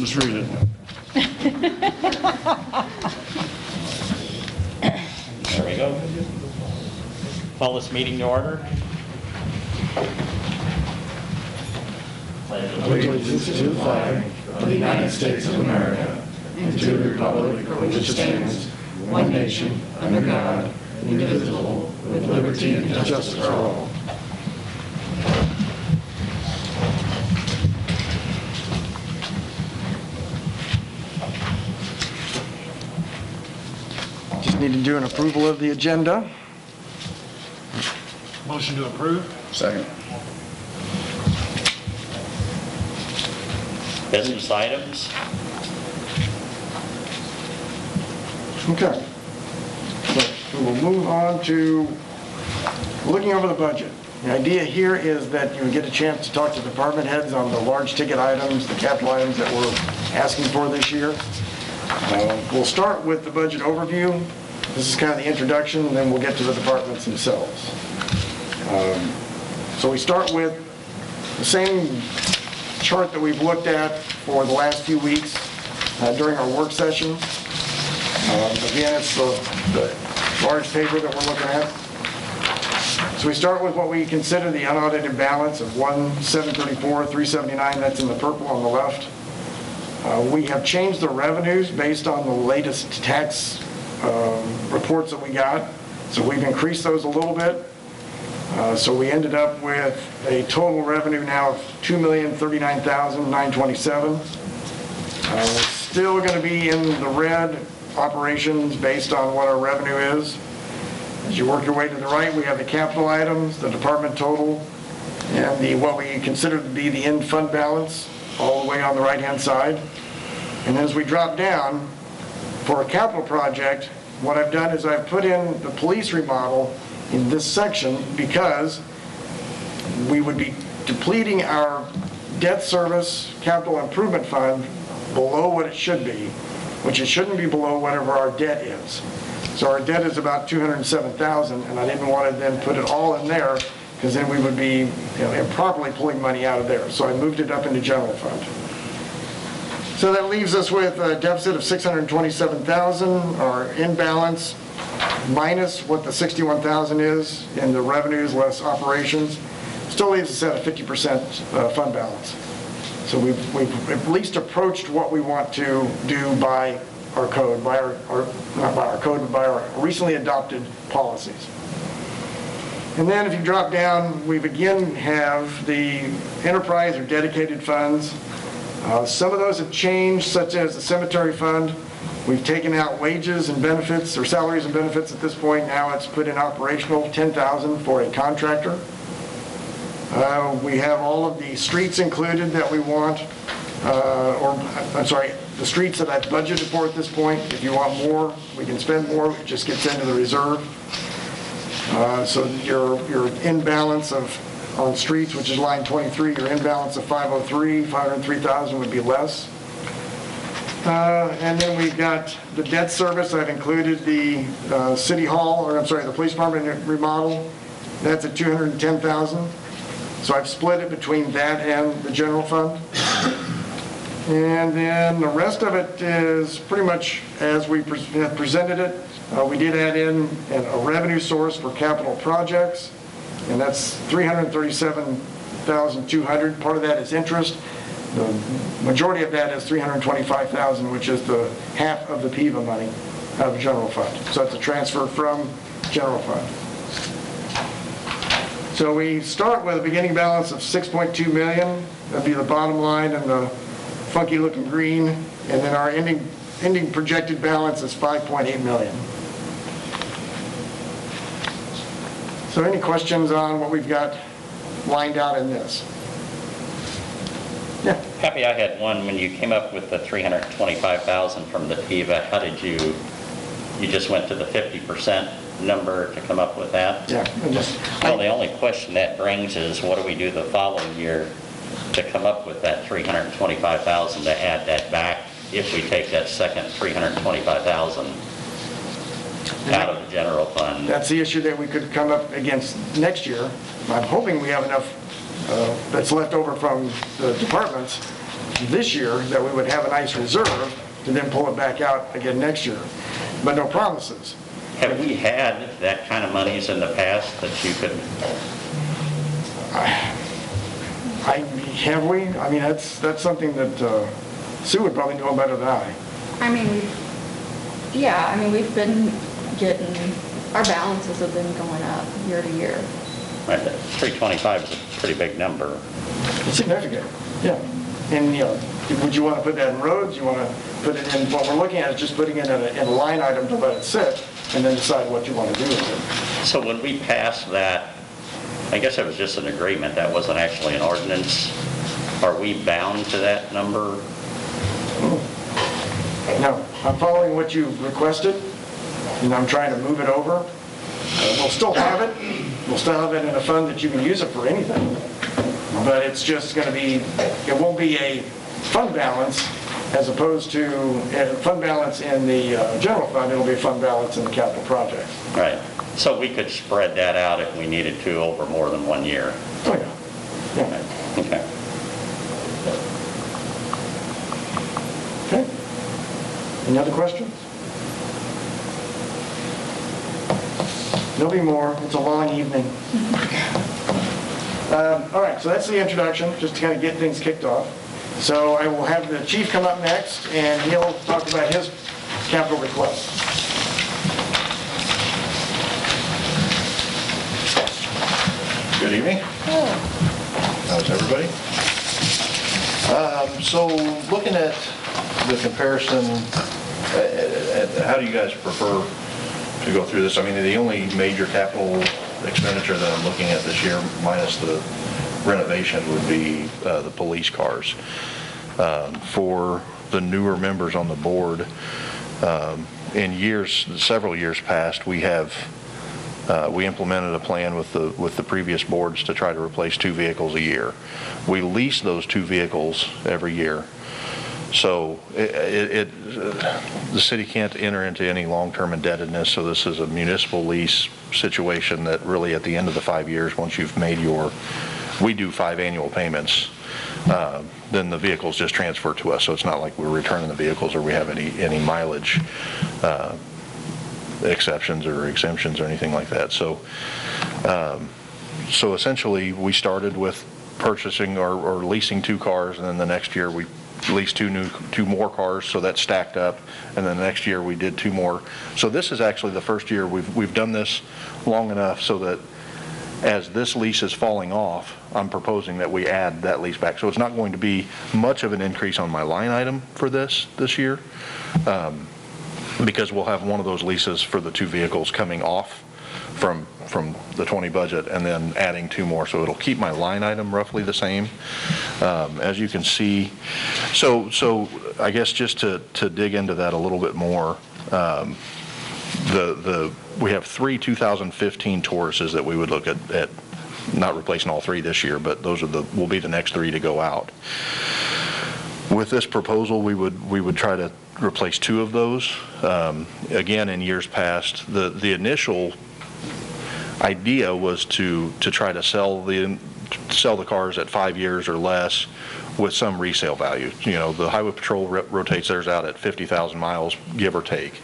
Just read it. There we go. Call this meeting to order. Allegiance to the flag of the United States of America and to the republic for which it stands, one nation, under God, indivisible, with liberty and justice for all. Just need to do an approval of the agenda. Motion to approve? Second. Business items. Okay. So we will move on to looking over the budget. The idea here is that you get a chance to talk to department heads on the large ticket items, the capital items that we're asking for this year. We'll start with the budget overview. This is kind of the introduction, and then we'll get to the departments themselves. So we start with the same chart that we've looked at for the last few weeks during our work session. Again, it's the large paper that we're looking at. So we start with what we consider the unaudited balance of 1,734,379. That's in the purple on the left. We have changed the revenues based on the latest tax reports that we got. So we've increased those a little bit. So we ended up with a total revenue now of $2,039,927. Still going to be in the red operations based on what our revenue is. As you work your way to the right, we have the capital items, the department total, and what we consider to be the end fund balance, all the way on the right-hand side. And as we drop down, for a capital project, what I've done is I've put in the police remodel in this section because we would be depleting our debt service capital improvement fund below what it should be, which it shouldn't be below whatever our debt is. So our debt is about $207,000, and I didn't want to then put it all in there because then we would be improperly pulling money out of there. So I moved it up into general fund. So that leaves us with a deficit of $627,000, our in balance minus what the $61,000 is in the revenues less operations, still leaves us at a 50% fund balance. So we've at least approached what we want to do by our code, not by our code, but by our recently adopted policies. And then if you drop down, we again have the enterprise or dedicated funds. Some of those have changed, such as the cemetery fund. We've taken out wages and benefits, or salaries and benefits at this point. Now it's put in operational, $10,000 for a contractor. We have all of the streets included that we want, the streets that I've budgeted for at this point. If you want more, we can spend more. It just gets into the reserve. So your in balance on streets, which is line 23, your in balance of 503,000 would be less. And then we've got the debt service. I've included the city hall, the police department remodel. That's at $210,000. So I've split it between that and the general fund. And then the rest of it is pretty much as we presented it. We did add in a revenue source for capital projects, and that's $337,200. Part of that is interest. The majority of that is $325,000, which is the half of the PIVA money out of general fund. So it's a transfer from general fund. So we start with a beginning balance of $6.2 million. That'd be the bottom line and the funky looking green. And then our ending projected balance is $5.8 million. So any questions on what we've got lined out in this? Yeah. Happy I had one. When you came up with the $325,000 from the PIVA, how did you just went to the 50% number to come up with that? Yeah. Well, the only question that brings is what do we do the following year to come up with that $325,000 to add that back if we take that second $325,000 out of the general fund? That's the issue that we could come up against next year. I'm hoping we have enough that's left over from the departments this year, that we would have a nice reserve to then pull it back out again next year. But no promises. Have we had that kind of monies in the past that you could? Have we? I mean, that's something that Sue would probably know better than I. I mean, we've been getting, our balances have been going up year to year. Right, 325 is a pretty big number. It's significant, yeah. And, would you want to put that in roads? You want to put it in, what we're looking at is just putting it in a line item to let it sit and then decide what you want to do with it. So when we passed that, I guess it was just an agreement, that wasn't actually an ordinance. Are we bound to that number? No, I'm following what you requested, and I'm trying to move it over. We'll still have it. We'll still have it in a fund that you can use it for anything. But it's just going to be, it won't be a fund balance as opposed to a fund balance in the general fund. It'll be a fund balance in the capital projects. Right. So we could spread that out if we needed to over more than 1 year. Oh, yeah. Okay. Okay. Any other questions? There'll be more. It's a long evening. All right, so that's the introduction, just to kind of get things kicked off. So I will have the chief come up next, and he'll talk about his capital request. Good evening. How's everybody? So looking at the comparison, how do you guys prefer to go through this? I mean, the only major capital expenditure that I'm looking at this year, minus the renovation, would be the police cars. For the newer members on the board, in several years past, we implemented a plan with the previous boards to try to replace 2 vehicles a year. We lease those 2 vehicles every year. So the city can't enter into any long-term indebtedness, so this is a municipal lease situation that really at the end of the 5 years, once you've made we do 5 annual payments, then the vehicles just transfer to us. So it's not like we're returning the vehicles or we have any mileage exceptions or exemptions or anything like that. So essentially we started with purchasing or leasing 2 cars, and then the next year we leased 2 more cars, so that stacked up, and then the next year we did 2 more. So this is actually the first year we've done this long enough so that as this lease is falling off, I'm proposing that we add that lease back. So it's not going to be much of an increase on my line item for this year, because we'll have one of those leases for the 2 vehicles coming off from the 20 budget and then adding 2 more. So it'll keep my line item roughly the same. As you can see, so I guess just to dig into that a little bit more, we have 3 2015 Tauruses that we would look at not replacing all 3 this year, but those will be the next 3 to go out. With this proposal, we would try to replace 2 of those. Again, in years past, the initial idea was to try to sell the cars at 5 years or less with some resale value. The Highway Patrol rotates theirs out at 50,000 miles, give or take.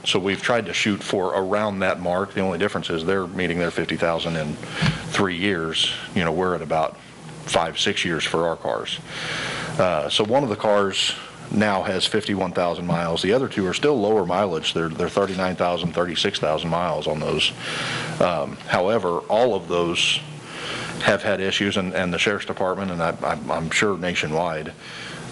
So we've tried to shoot for around that mark. The only difference is they're meeting their 50,000 in 3 years. We're at about 5-6 years for our cars. So one of the cars now has 51,000 miles. The other 2 are still lower mileage. They're 39,000, 36,000 miles on those. However, all of those have had issues, and the Sheriff's Department, and I'm sure nationwide,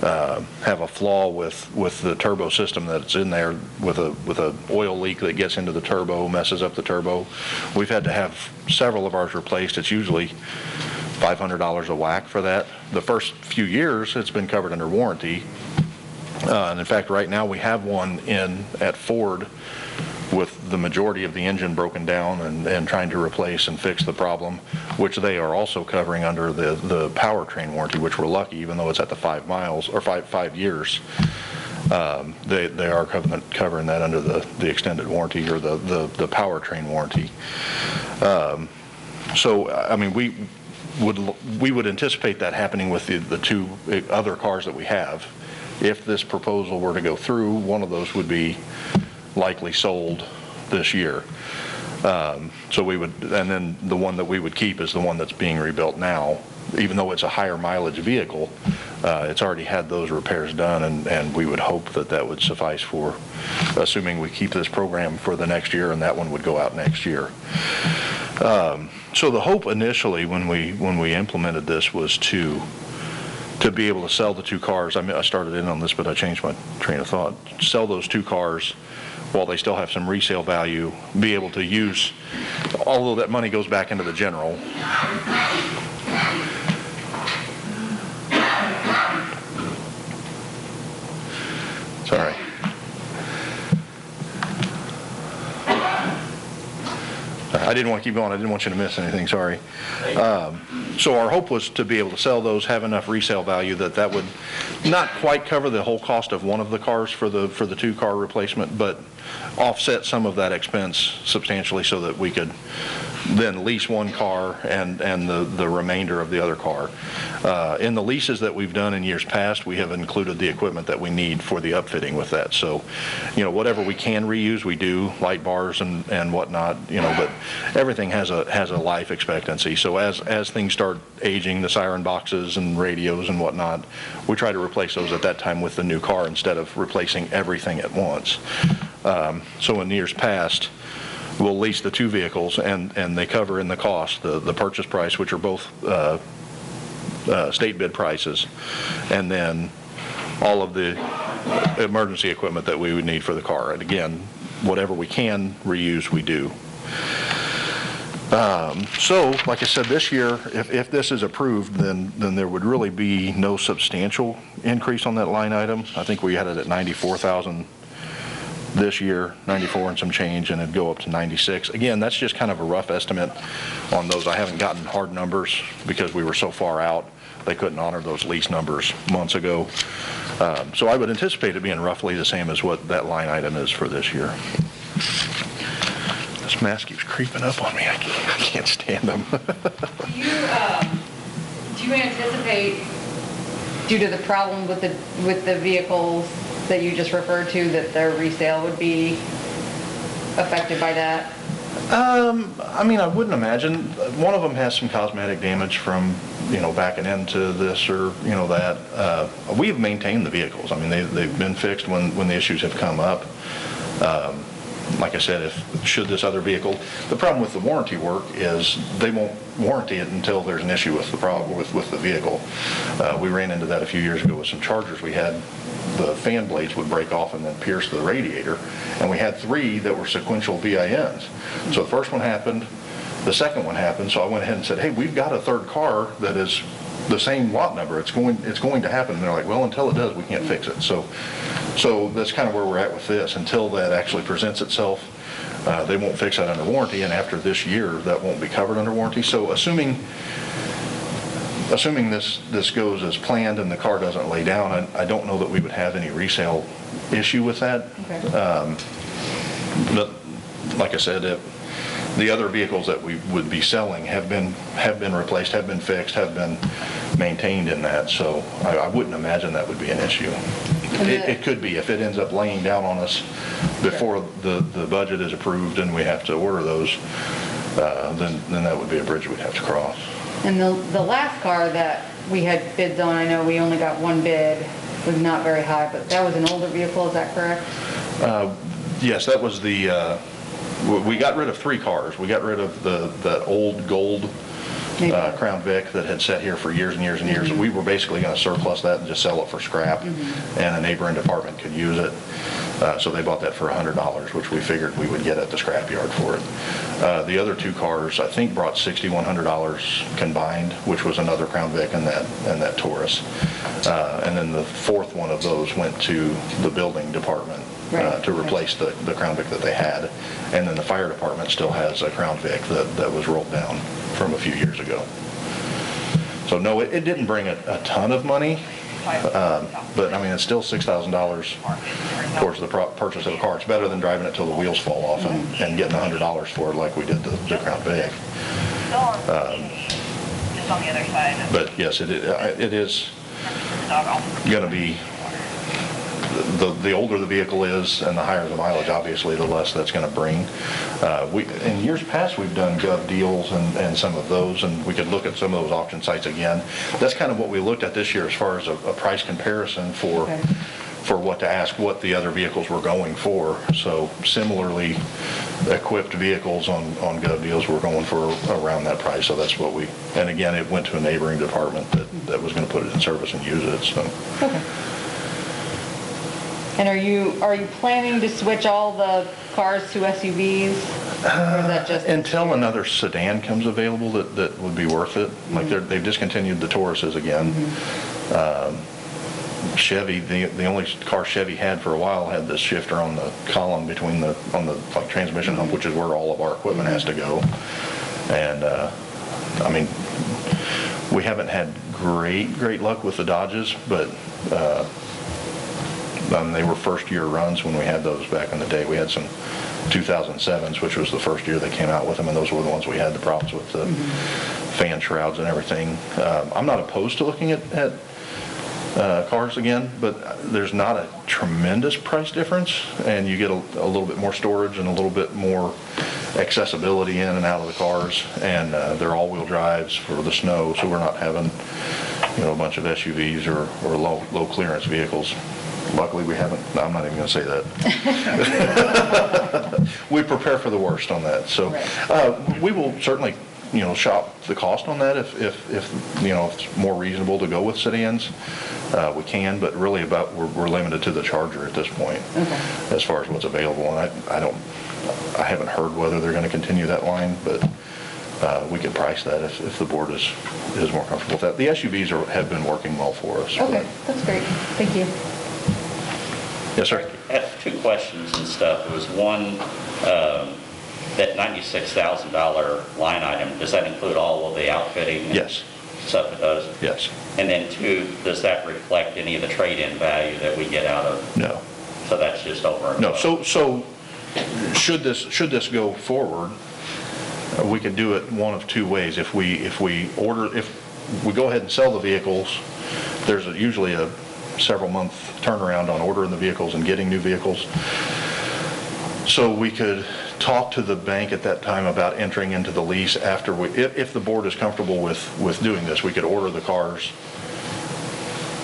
have a flaw with the turbo system that's in there, with a oil leak that gets into the turbo, messes up the turbo. We've had to have several of ours replaced. It's usually $500 a whack for that. The first few years, it's been covered under warranty. And in fact, right now we have one at Ford with the majority of the engine broken down and trying to replace and fix the problem, which they are also covering under the powertrain warranty, which we're lucky, even though it's at the 5 miles or 5 years. They are covering that under the extended warranty or the powertrain warranty. So I mean, we would anticipate that happening with the two other cars that we have. If this proposal were to go through, one of those would be likely sold this year. So we would, and then the one that we would keep is the one that's being rebuilt now. Even though it's a higher mileage vehicle, it's already had those repairs done, and we would hope that that would suffice for, assuming we keep this program for the next year, and that one would go out next year. So the hope initially when we implemented this was to be able to sell the two cars. I mean, I started in on this, but I changed my train of thought. Sell those two cars while they still have some resale value, be able to use, although that money goes back into the general. Sorry. I didn't want to keep going. I didn't want you to miss anything. Sorry. So our hope was to be able to sell those, have enough resale value that would not quite cover the whole cost of one of the cars for the two-car replacement, but offset some of that expense substantially so that we could then lease one car and the remainder of the other car. In the leases that we've done in years past, we have included the equipment that we need for the upfitting with that. So, you know, whatever we can reuse, we do, light bars and whatnot, you know, but everything has a life expectancy. So as things start aging, the siren boxes and radios and whatnot, we try to replace those at that time with the new car instead of replacing everything at once. So in years past, we'll lease the two vehicles, and they cover in the cost the purchase price, which are both state bid prices, and then all of the emergency equipment that we would need for the car. And again, whatever we can reuse, we do. So, like I said, this year, if this is approved, then there would really be no substantial increase on that line item. I think we had it at 94,000 this year, 94 and some change, and it'd go up to 96. Again, that's just kind of a rough estimate on those. I haven't gotten hard numbers because we were so far out. They couldn't honor those lease numbers months ago. So I would anticipate it being roughly the same as what that line item is for this year. This mask keeps creeping up on me. I can't stand them. Do you anticipate, due to the problem with the vehicles that you just referred to, that their resale would be affected by that? I mean, I wouldn't imagine. One of them has some cosmetic damage from, you know, backing into this or, you know, that. We've maintained the vehicles. I mean, they've been fixed when the issues have come up. Like I said, should this other vehicle, the problem with the warranty work is they won't warranty it until there's an issue with the problem with the vehicle. We ran into that a few years ago with some Chargers we had. The fan blades would break off and then pierce the radiator, and we had 3 that were sequential VINs. So the first one happened, the second one happened, so I went ahead and said, hey, we've got a third car that is the same lot number. It's going to happen. And they're like, well, until it does, we can't fix it. So that's kind of where we're at with this. Until that actually presents itself, they won't fix that under warranty, and after this year, that won't be covered under warranty. So assuming this goes as planned and the car doesn't lay down, I don't know that we would have any resale issue with that. Okay. But like I said, the other vehicles that we would be selling have been replaced, have been fixed, have been maintained in that. So I wouldn't imagine that would be an issue. It could be if it ends up laying down on us before the budget is approved and we have to order those. Then that would be a bridge we'd have to cross. And the last car that we had bids on, I know we only got one bid, was not very high, but that was an older vehicle, is that correct? Yes, that was the, we got rid of 3 cars. We got rid of the old gold Crown Vic that had sat here for years and years and years. We were basically going to surplus that and just sell it for scrap, and a neighboring department could use it. So they bought that for $100, which we figured we would get at the scrap yard for it. The other 2 cars, I think, brought $6,100 combined, which was another Crown Vic and that Taurus. And then the 4th one of those went to the building department to replace the Crown Vic that they had. And then the fire department still has a Crown Vic that was rolled down from a few years ago. So no, it didn't bring a ton of money. But I mean, it's still $6,000 towards the purchase of a car. It's better than driving it till the wheels fall off and getting $100 for it like we did the Crown Vic. on the other side. But yes, it is going to be, the older the vehicle is and the higher the mileage, obviously, the less that's going to bring. In years past, we've done gov deals and some of those, and we could look at some of those auction sites again. That's kind of what we looked at this year as far as a price comparison for what to ask, what the other vehicles were going for. So similarly equipped vehicles on gov deals were going for around that price. So that's what and again, it went to a neighboring department that was going to put it in service and use it. So. Okay. And are you planning to switch all the cars to SUVs? Or is that just until another sedan comes available that would be worth it. Like they've discontinued the Tauruses again. Chevy, the only car Chevy had for a while had this shifter on the column between on the transmission hump, which is where all of our equipment has to go. And I mean, we haven't had great luck with the Dodges, but they were first year runs when we had those back in the day. We had some 2007s, which was the first year they came out with them, and those were the ones we had the problems with the fan shrouds and everything. I'm not opposed to looking at cars again, but there's not a tremendous price difference, and you get a little bit more storage and a little bit more accessibility in and out of the cars, and they're all-wheel drives for the snow, so we're not having a bunch of SUVs or low clearance vehicles. Luckily, we haven't. I'm not even going to say that. We prepare for the worst on that. So we will certainly, shop the cost on that if it's more reasonable to go with sedans. We can, but really we're limited to the Charger at this point as far as what's available. And I haven't heard whether they're going to continue that line, but we can price that if the board is more comfortable with that. The SUVs have been working well for us. Okay, that's great. Thank you. Yes, sir. I have two questions and stuff. It was one, that $96,000 line item, does that include all of the outfitting? Yes. Stuff it does? Yes. And then two, does that reflect any of the trade-in value that we get out of? No. So that's just over and No. above. So should this go forward, we could do it one of two ways. If we go ahead and sell the vehicles, there's usually a several-month turnaround on ordering the vehicles and getting new vehicles. So we could talk to the bank at that time about entering into the lease after if the board is comfortable with doing this, we could order the cars.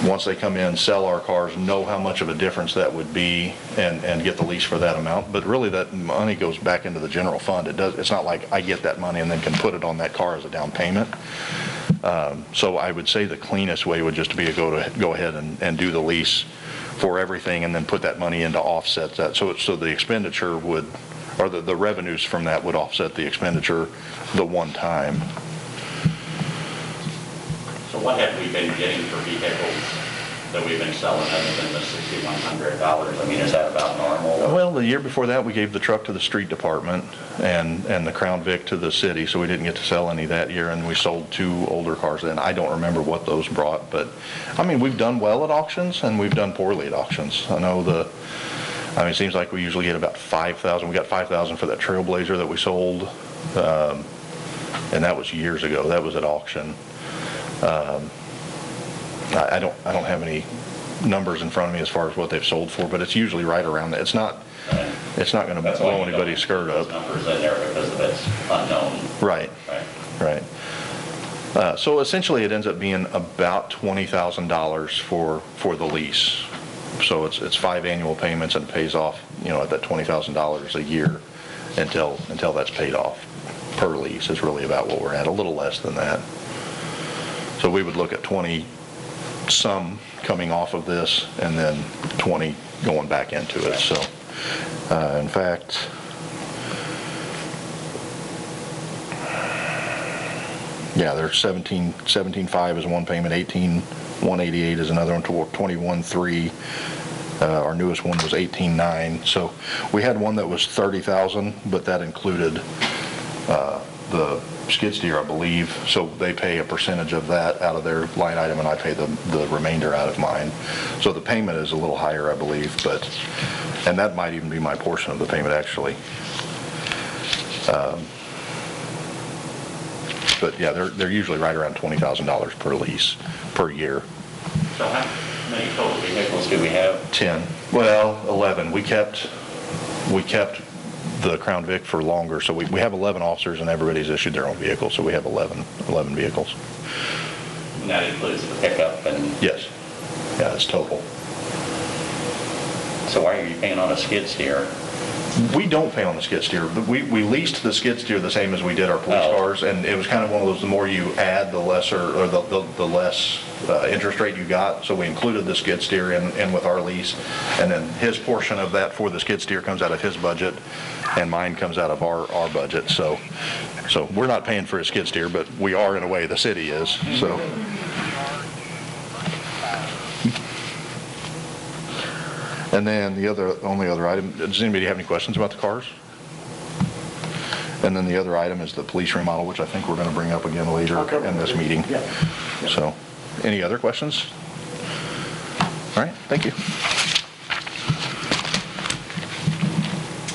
Once they come in, sell our cars, know how much of a difference that would be, and get the lease for that amount. But really, that money goes back into the general fund. It's not like I get that money and then can put it on that car as a down payment. So I would say the cleanest way would just be to go ahead and do the lease for everything, and then put that money in to offset that. So the expenditure would, or the revenues from that would offset the expenditure the one time. So what have we been getting for vehicles that we've been selling other than the $6,100? I mean, is that about normal? Well, the year before that, we gave the truck to the street department and the Crown Vic to the city, so we didn't get to sell any that year, and we sold 2 older cars then. I don't remember what those brought, but I mean, we've done well at auctions and we've done poorly at auctions. I know it seems like we usually get about 5,000. We got 5,000 for that Trailblazer that we sold, and that was years ago. That was at auction. I don't have any numbers in front of me as far as what they've sold for, but it's usually right around that. It's not going to blow anybody's skirt up. Numbers in there because of it's unknown. Right. So essentially, it ends up being about $20,000 for the lease. So it's 5 annual payments, and it pays off, at that $20,000 a year until that's paid off per lease. Is really about what we're at, a little less than that. So we would look at 20 some coming off of this, and then 20 going back into it. So in fact, yeah, there's 17.5 is one payment, 18,188 is another one, 21.3. Our newest one was 18.9. So we had one that was 30,000, but that included the skid steer, I believe. So they pay a percentage of that out of their line item, and I pay the remainder out of mine. So the payment is a little higher, I believe, and that might even be my portion of the payment, actually. but yeah, they're usually right around $20,000 per lease per year. So how many total vehicles do we have? 10. Well, 11. We kept the Crown Vic for longer, so we have 11 officers and everybody's issued their own vehicle, so we have 11 vehicles. And that includes the pickup and... Yes. Yeah, it's total. So why are you paying on a skid steer? We don't pay on the skid steer. We leased the skid steer the same as we did our police cars, and it was kind of one of those, the more you add, the lesser, or the less interest rate you got. So we included the skid steer in with our lease, and then his portion of that for the skid steer comes out of his budget, and mine comes out of our budget. So we're not paying for a skid steer, but we are in a way, the city is, so. And then the only other item, does anybody have any questions about the cars? And then the other item is the police remodel, which I think we're going to bring up again later in this meeting. Yeah. So, any other questions? All right, thank you.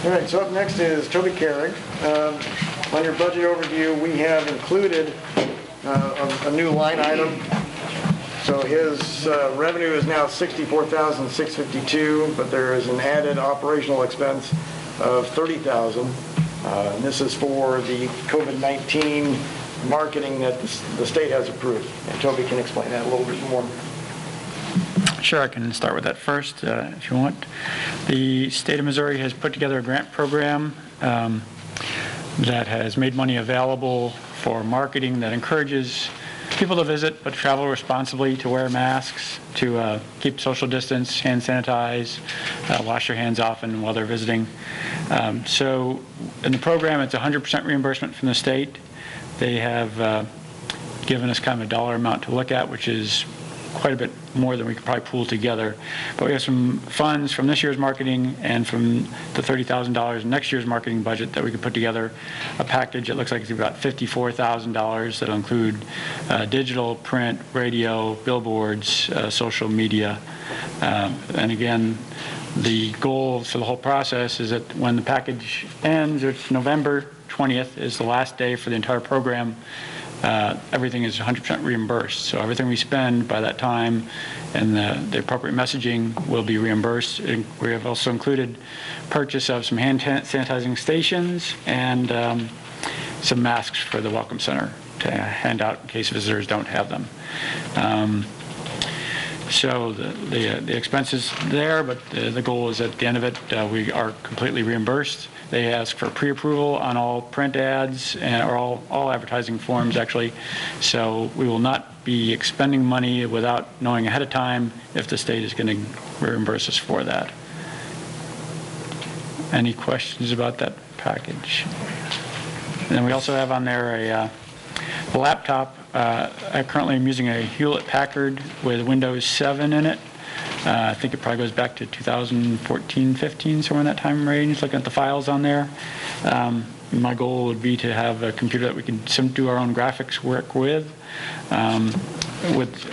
All right, so up next is Toby Carrick. On your budget overview, we have included a new line item. So his revenue is now $64,652, but there is an added operational expense of $30,000. And this is for the COVID-19 marketing that the state has approved. And Toby can explain that a little bit more. Sure, I can start with that first if you want. The state of Missouri has put together a grant program that has made money available for marketing that encourages people to visit, but travel responsibly, to wear masks, to keep social distance, hand sanitize, wash your hands often while they're visiting. So in the program, it's 100% reimbursement from the state. They have given us kind of a dollar amount to look at, which is quite a bit more than we could probably pool together. But we have some funds from this year's marketing and from the $30,000 next year's marketing budget that we could put together a package. It looks like it's about $54,000 that'll include digital, print, radio, billboards, social media. And again, the goal for the whole process is that when the package ends, it's November 20th is the last day for the entire program. Everything is 100% reimbursed. So everything we spend by that time and the appropriate messaging will be reimbursed. And we have also included purchase of some hand sanitizing stations and some masks for the Welcome Center to hand out in case visitors don't have them. So the expenses there, but the goal is at the end of it, we are completely reimbursed. They ask for pre-approval on all print ads or all advertising forms, actually. So we will not be expending money without knowing ahead of time if the state is going to reimburse us for that. Any questions about that package? And then we also have on there a laptop. I currently am using a Hewlett-Packard with Windows 7 in it. I think it probably goes back to 2014, 15, somewhere in that time range, looking at the files on there. My goal would be to have a computer that we can do our own graphics work with.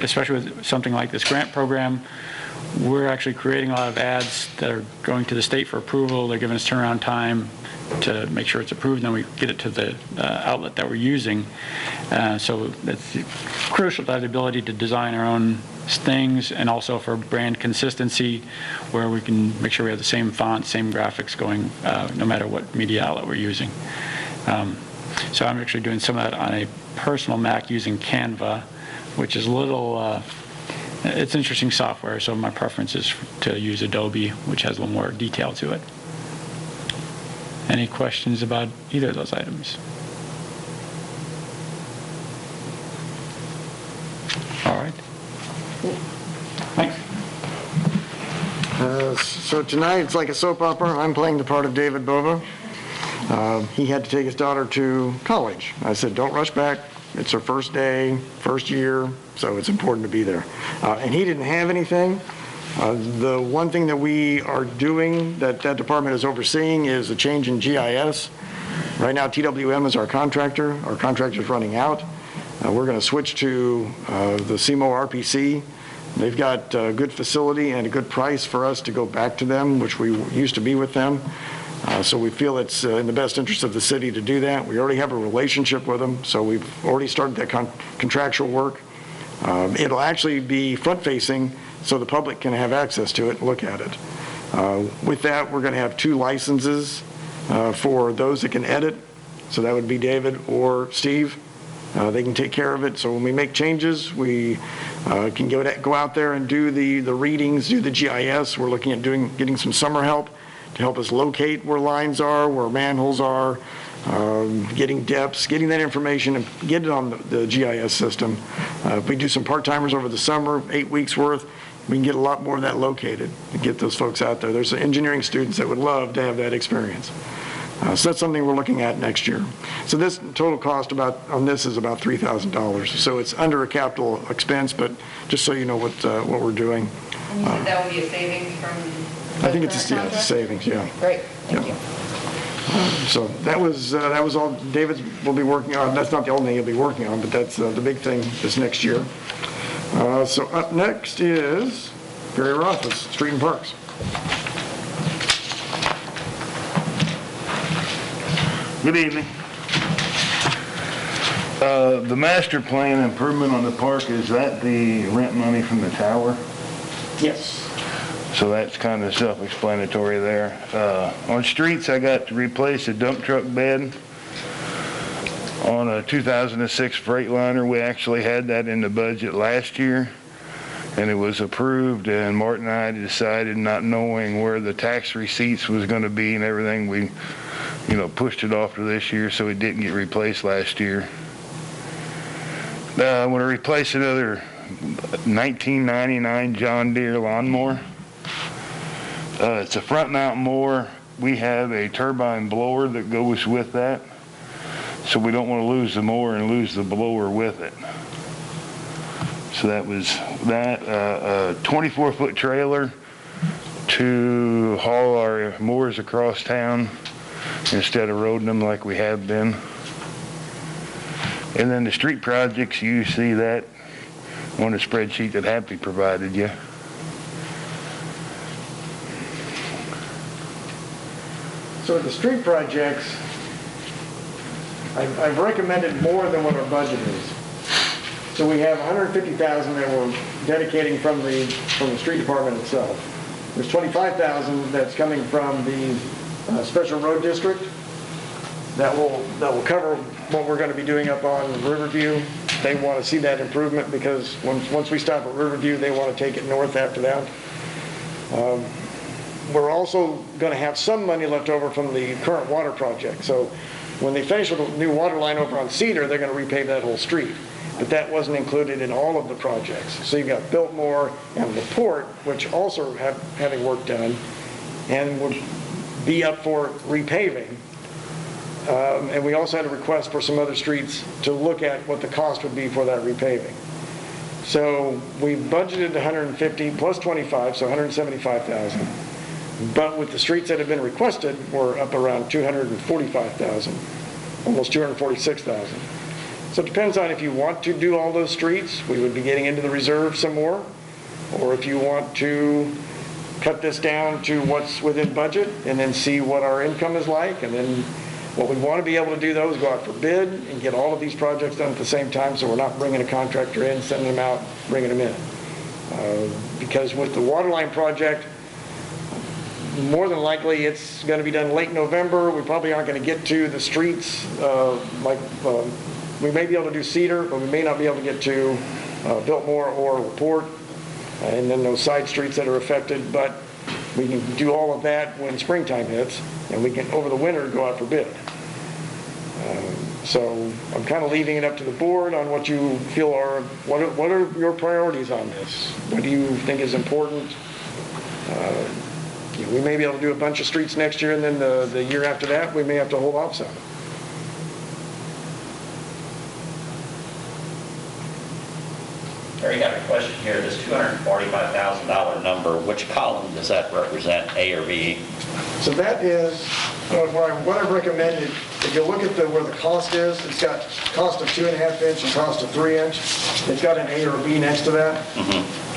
Especially with something like this grant program, we're actually creating a lot of ads that are going to the state for approval. They're giving us turnaround time to make sure it's approved, and then we get it to the outlet that we're using. So it's crucial to have the ability to design our own things, and also for brand consistency, where we can make sure we have the same font, same graphics going, no matter what media outlet we're using. So I'm actually doing some of that on a personal Mac using Canva, which is a little, it's interesting software, so my preference is to use Adobe, which has a little more detail to it. Any questions about either of those items? All right. Thanks. So tonight, it's like a soap opera. I'm playing the part of David Bova. He had to take his daughter to college. I said, don't rush back. It's her first day, first year, so it's important to be there. And he didn't have anything. The one thing that we are doing that department is overseeing is a change in GIS. Right now, TWM is our contractor. Our contractor is running out. We're going to switch to the CMO RPC. They've got a good facility and a good price for us to go back to them, which we used to be with them. So we feel it's in the best interest of the city to do that. We already have a relationship with them, so we've already started that contractual work. It'll actually be front-facing so the public can have access to it and look at it. With that, we're going to have 2 licenses for those that can edit. So that would be David or Steve. They can take care of it. So when we make changes, we can go out there and do the readings, do the GIS. We're looking at getting some summer help to help us locate where lines are, where manholes are, getting depths, getting that information and get it on the GIS system. If we do some part-timers over the summer, 8 weeks worth, we can get a lot more of that located and get those folks out there. There's engineering students that would love to have that experience. So that's something we're looking at next year. So this total cost on this is about $3,000. So it's under a capital expense, but just so you know what we're doing. And you said that would be a savings from I think it's a savings, yeah. Great, thank you. So that was all David will be working on. That's not the only thing he'll be working on, but that's the big thing this next year. So up next is Gary Rothfuss, Street and Parks. Good evening. The master plan improvement on the park, is that the rent money from the tower? Yes. So that's kind of self-explanatory there. On streets, I got to replace a dump truck bed on a 2006 Freightliner. We actually had that in the budget last year, and it was approved, and Martin and I decided, not knowing where the tax receipts was going to be and everything, we pushed it off to this year, so it didn't get replaced last year. I want to replace another 1999 John Deere lawnmower. It's a front mount mower. We have a turbine blower that goes with that, so we don't want to lose the mower and lose the blower with it. So that was that. A 24-foot trailer to haul our mowers across town instead of roading them like we have been. And then the street projects, you see that on the spreadsheet that Happy provided you. So the street projects, I've recommended more than what our budget is. So we have $150,000 that we're dedicating from the street department itself. There's $25,000 that's coming from the special road district that will cover what we're going to be doing up on Riverview. They want to see that improvement because once we stop at Riverview, they want to take it north after that. We're also going to have some money left over from the current water project. So when they finish with a new water line over on Cedar, they're going to repave that whole street. But that wasn't included in all of the projects. So you've got Biltmore and LaPorte, which also having work done and would be up for repaving. And we also had a request for some other streets to look at what the cost would be for that repaving. So we budgeted 150 plus 25, so 175,000. But with the streets that have been requested, we're up around 245,000, almost 246,000. So it depends on if you want to do all those streets, we would be getting into the reserve some more, or if you want to cut this down to what's within budget and then see what our income is like. And then what we want to be able to do, though, is go out for bid and get all of these projects done at the same time, so we're not bringing a contractor in, sending them out, bringing them in. Because with the waterline project, more than likely it's going to be done late November. We probably aren't going to get to the streets we may be able to do Cedar, but we may not be able to get to Biltmore or LaPorte, and then those side streets that are affected. But we can do all of that when springtime hits, and we can, over the winter, go out for bid. So I'm kind of leaving it up to the board on what you feel are, what are your priorities on this? What do you think is important? We may be able to do a bunch of streets next year, and then the year after that, we may have to hold off some. Terry, got a question here. This $245,000 number, which column does that represent, A or B? So that is what I've recommended. If you look at where the cost is, it's got cost of 2.5 inch and cost of 3 inch. It's got an A or a B next to that.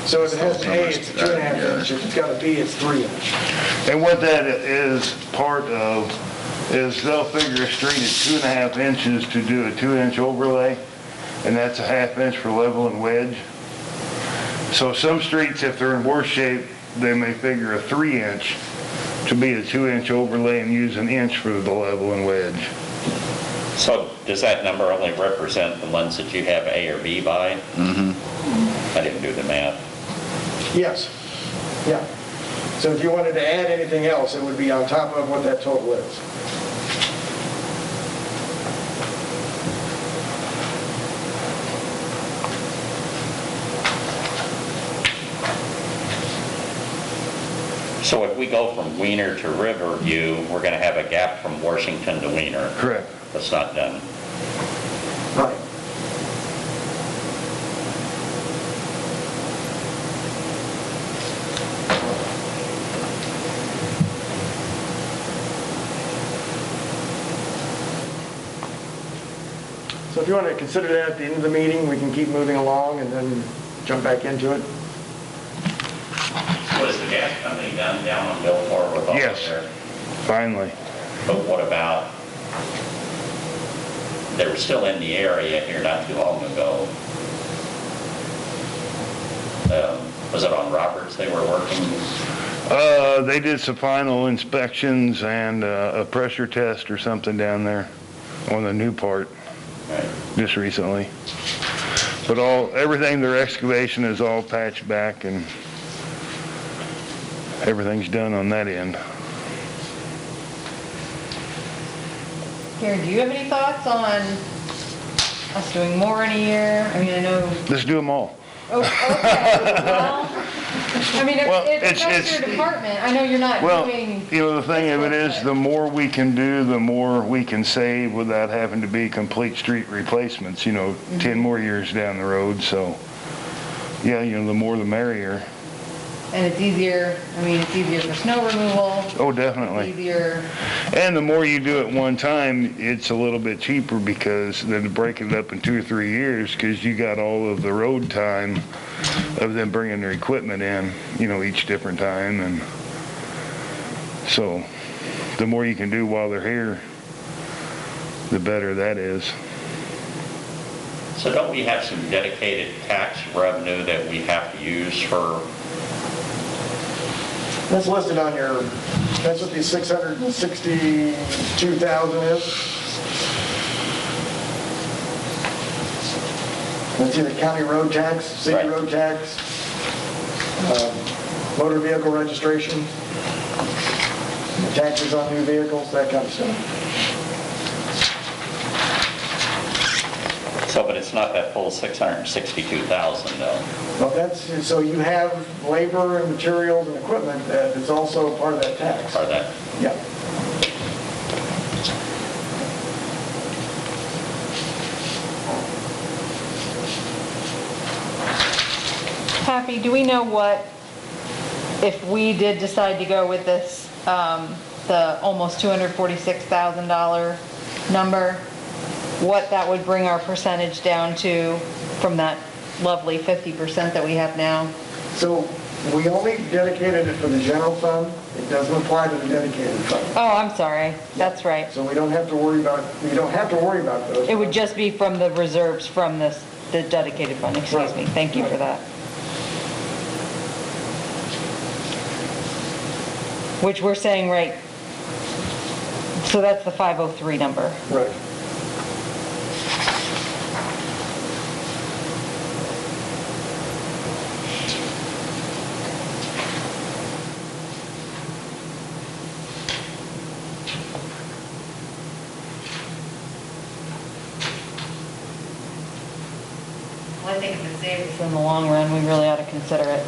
So if it has an A, it's a 2.5 inch. If it's got a B, it's 3 inch. And what that is part of is they'll figure a street at 2.5 inches to do a 2-inch overlay, and that's a 1/2 inch for level and wedge. So some streets, if they're in worse shape, they may figure a 3-inch to be a 2-inch overlay and use 1 inch for the level and wedge. So does that number only represent the ones that you have A or B by? I didn't do the math. Yes. Yeah. So if you wanted to add anything else, it would be on top of what that total is. So if we go from Wiener to Riverview, we're going to have a gap from Washington to Wiener. Correct. That's not done. Right. So if you want to consider that at the end of the meeting, we can keep moving along and then jump back into it. What is the gas company done down on Billboard with all Yes. their? Finally. But what about, they were still in the area here not too long ago. Was it on Roberts they were working? They did some final inspections and a pressure test or something down there on the new part Right. just recently. But everything, their excavation is all patched back and everything's done on that end. Karen, do you have any thoughts on us doing more in a year? I mean, I know, Let's do them all. oh, okay, well, I mean, Well, it it's- affects your department. I know you're not Well, doing, the thing of it is, the more we can do, the more we can save without having to be complete street replacements, 10 more years down the road, so, yeah, the more the merrier. and it's easier, it's easier for snow removal. Oh, It's definitely. easier, And the more you do it one time, it's a little bit cheaper because then to break it up in 2 or 3 years, because you got all of the road time of them bringing their equipment in, each different time. And so the more you can do while they're here, the better that is. So don't we have some dedicated tax revenue that we have to use for? That's listed on that's what the 662,000 is. That's either county road tax, city Right. road tax, motor vehicle registration, taxes on new vehicles, that kind of stuff. So, but it's not that full 662,000 though. Well, so you have labor and materials and equipment that is also part of that tax. Or that, Yeah. Happy, do we know what, if we did decide to go with this, the almost $246,000 number, what that would bring our percentage down to from that lovely 50% that we have now? So we only dedicated it for the general fund. It doesn't apply to the dedicated fund. Oh, I'm sorry, that's right. So we don't have to worry about those. It would just be from the reserves from the dedicated fund, excuse me. Thank you for that. Which we're saying, right, so that's the 503 number. Right. Well, I think if it saves us in the long run, we really ought to consider it.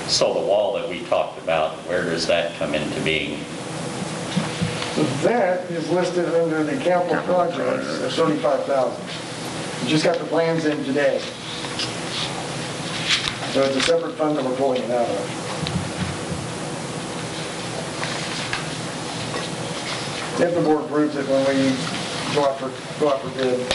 so the wall that we talked about, where does that come into being? So that is listed under the capital projects at 35,000. We just got the plans in today. So it's a separate fund that we're pulling it out of. if the board approves it when we go out for bid.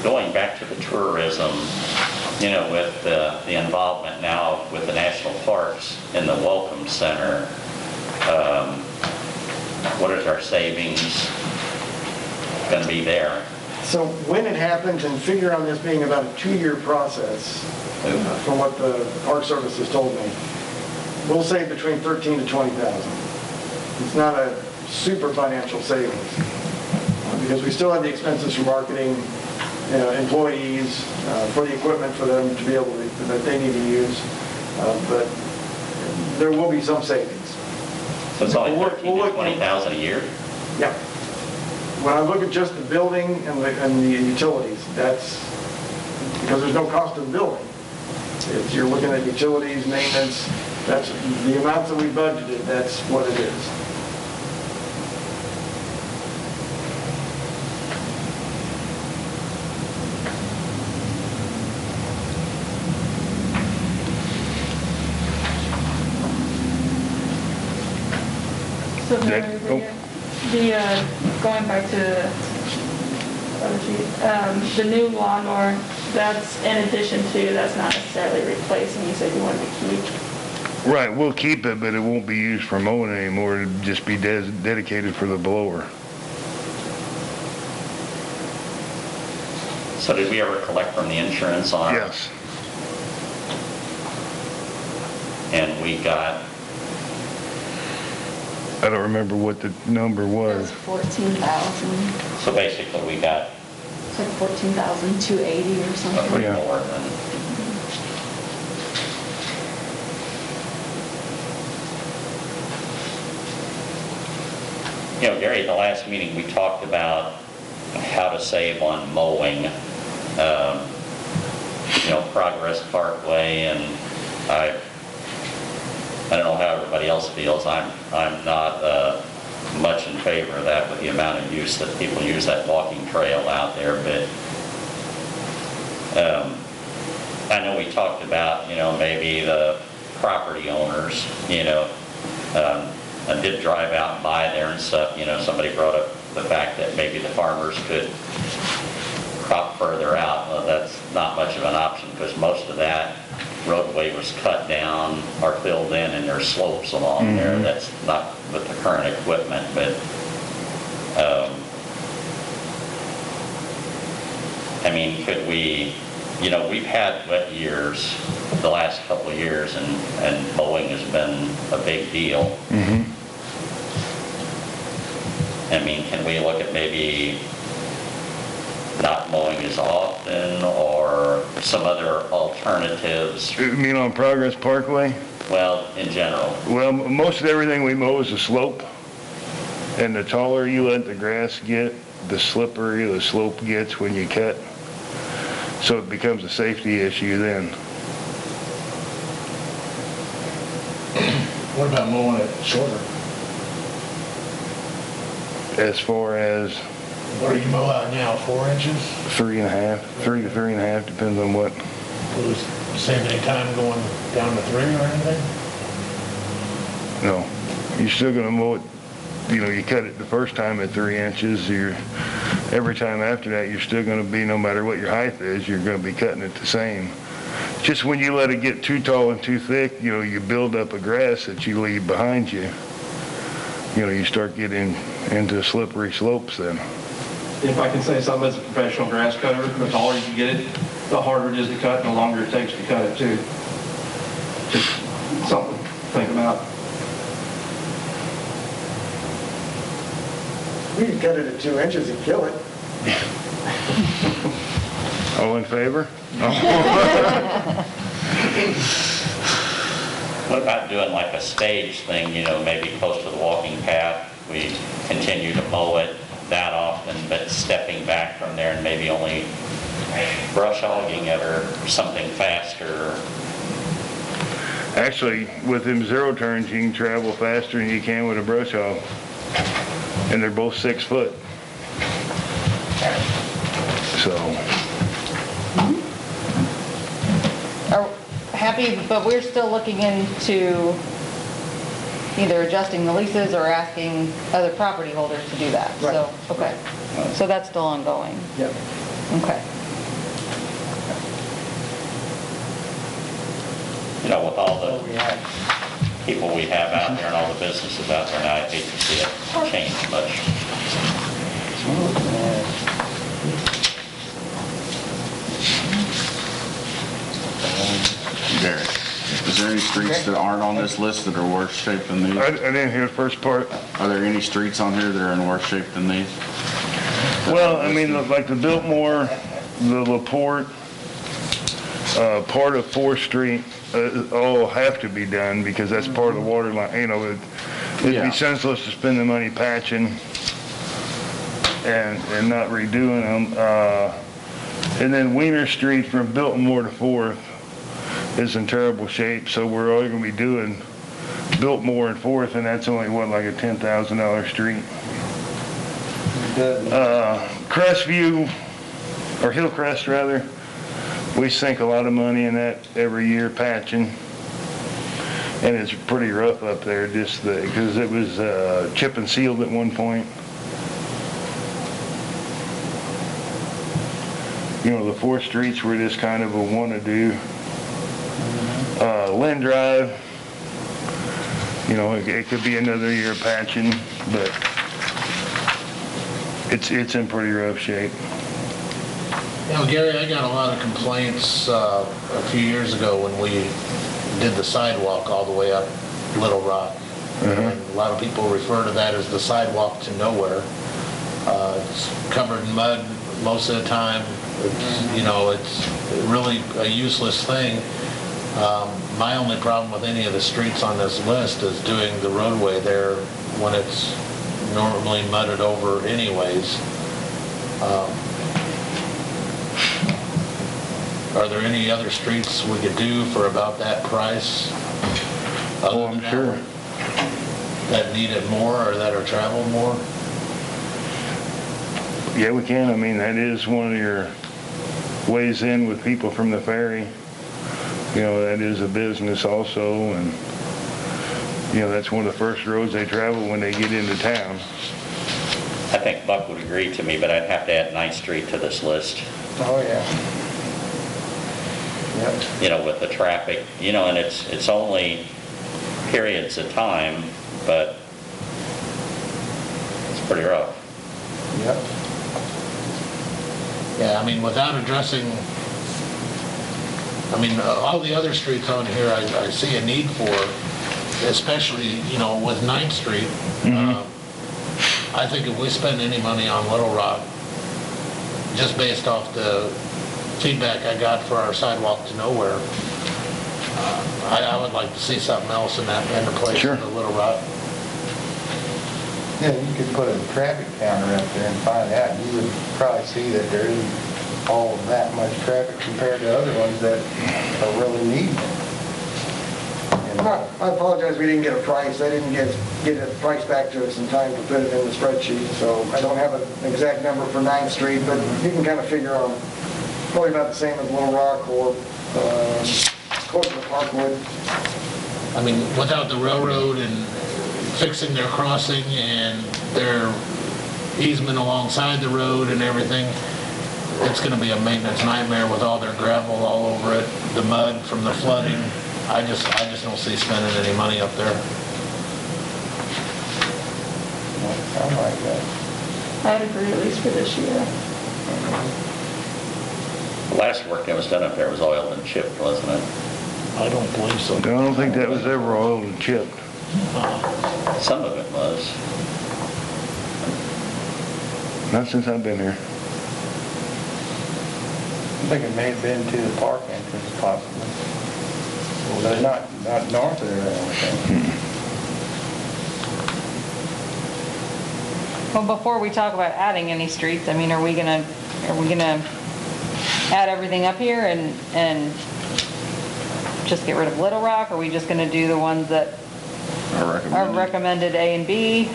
Going back to the tourism, you know, with the involvement now with the national parks and the Welcome Center, what is our savings going to be there? So when it happens, and figure on this being about a 2-year process, from what the Park Service has told me, we'll save between $13,000 to $20,000. It's not a super financial savings, because we still have the expenses for marketing, employees, for the equipment for them to be able to, that they need to use, but there will be some savings. So it's only $13,000 to $20,000 a year? Yeah. When I look at just the building and the utilities, that's, because there's no cost of the building. If you're looking at utilities, maintenance, that's the amounts that we budgeted, that's what it is. So going back to the other sheet, the new lawnmower, that's in addition to, that's not necessarily replacing, you said you wanted to keep. Right, we'll keep it, but it won't be used for mowing anymore. It'll just be dedicated for the blower. So did we ever collect from the insurance on it? Yes. And we got, I don't remember what the number It was was. 14,000, so basically we got it's like 14,280 or something. Yeah. more than, you know, Gary, at the last meeting, we talked about how to save on mowing, you know, Progress Parkway, and I don't know how everybody else feels. I'm not much in favor of that with the amount of use that people use that walking trail out there, but I know we talked about, you know, maybe the property owners, you know, I did drive out and by there and stuff, you know, somebody brought up the fact that maybe the farmers could crop further out. Well, that's not much of an option, because most of that roadway was cut down or filled in, and there's slopes along there. That's not with the current equipment, but I mean, could we, you know, we've had wet years the last couple of years, and mowing has been a big deal. I mean, can we look at maybe not mowing as often, or some other alternatives? You mean on Progress Parkway? Well, in general. Well, most of everything we mow is a slope, and the taller you let the grass get, the slipperier the slope gets when you cut. So it becomes a safety issue then. What about mowing it shorter? As far as What do you mow out now, 4 inches? 3.5, 3 to 3.5, depends on what. Will it save any time going down to 3 or anything? No, you're still gonna mow it, you know, you cut it the first time at 3 inches, every time after that, you're still gonna be, no matter what your height is, you're gonna be cutting it the same. Just when you let it get too tall and too thick, you know, you build up a grass that you leave behind you. You know, you start getting into slippery slopes then. If I can say something, as a professional grass cutter, the taller you get it, the harder it is to cut, and the longer it takes to cut it too. Just something to think about. We could cut it at 2 inches and kill it. All in favor? What about doing like a stage thing, you know, maybe close to the walking path, we continue to mow it that often, but stepping back from there and maybe only brush hogging it or something faster? Actually, with them zero turns, you can travel faster than you can with a brush hog. And they're both 6 foot. So, Are happy, but we're still looking into either adjusting the leases or asking other property holders to do that. Right. So, okay. So that's still ongoing. Yep. Okay. You know, with all the people we have out there and all the businesses out there now, I hate to see it change much. Gary, is there any streets that aren't on this list that are worse shape than these? I didn't hear the first part. Are there any streets on here that are in worse shape than these? Well, I mean, like the Biltmore, the LaPorte, part of 4th Street, all have to be done because that's part of the water line. You know, it'd Yeah. be senseless to spend the money patching and not redoing them. And then Wiener Street from Biltmore to 4th is in terrible shape, so we're only going to be doing Biltmore and 4th, and that's only, what, like a $10,000 street. Crestview, or Hillcrest rather, we sink a lot of money in that every year patching, and it's pretty rough up there just because it was chip and sealed at one point. You know, the 4th Streets were just kind of a wanna-do. Lynn Drive, you know, it could be another year of patching, but it's in pretty rough shape. You know, Gary, I got a lot of complaints a few years ago when we did the sidewalk all the way up Little Rock. And a lot of people refer to that as the sidewalk to nowhere. It's covered in mud most of the time. It's, you know, it's really a useless thing. My only problem with any of the streets on this list is doing the roadway there when it's normally mudded over anyways. Are there any other streets we could do for about that price? Oh, I'm sure. That need it more or that are traveled more? Yeah, we can. I mean, that is one of your ways in with people from the ferry. You know, that is a business also, and, you know, that's one of the first roads they travel when they get into town. I think Buck would agree to me, but I'd have to add 9th Street to this list. Oh, yeah. Yep. You know, with the traffic, you know, and it's only periods of time, but it's pretty rough. Yep. Yeah, I mean, without addressing, I mean, all the other streets on here I see a need for, especially, you know, with 9th Street. I think if we spend any money on Little Rock, just based off the feedback I got for our sidewalk to nowhere, I would like to see something else in the place Sure. of the Little Rock. Yeah, you could put a traffic counter up there and find out. You would probably see that there isn't all of that much traffic compared to other ones that are really needed. I apologize, we didn't get a price. I didn't get a price back to us in time to put it in the spreadsheet, so I don't have an exact number for 9th Street, but you can kind of figure on probably about the same as Little Rock or close to Parkwood. I mean, without the railroad and fixing their crossing and their easement alongside the road and everything, it's going to be a maintenance nightmare with all their gravel all over it, the mud from the flooding. I just don't see spending any money up there. Sound like that. I'd agree, at least for this year. The last work that was done up there was oiled and chipped, wasn't it? I don't believe so. I don't think that was ever oiled and chipped. Some of it was. Not since I've been here. I think it may have been to the park entrance possibly. But not north of there, I don't think. Well, before we talk about adding any streets, I mean, are we gonna add everything up here and just get rid of Little Rock? Are we just gonna do the ones that are recommended A and B?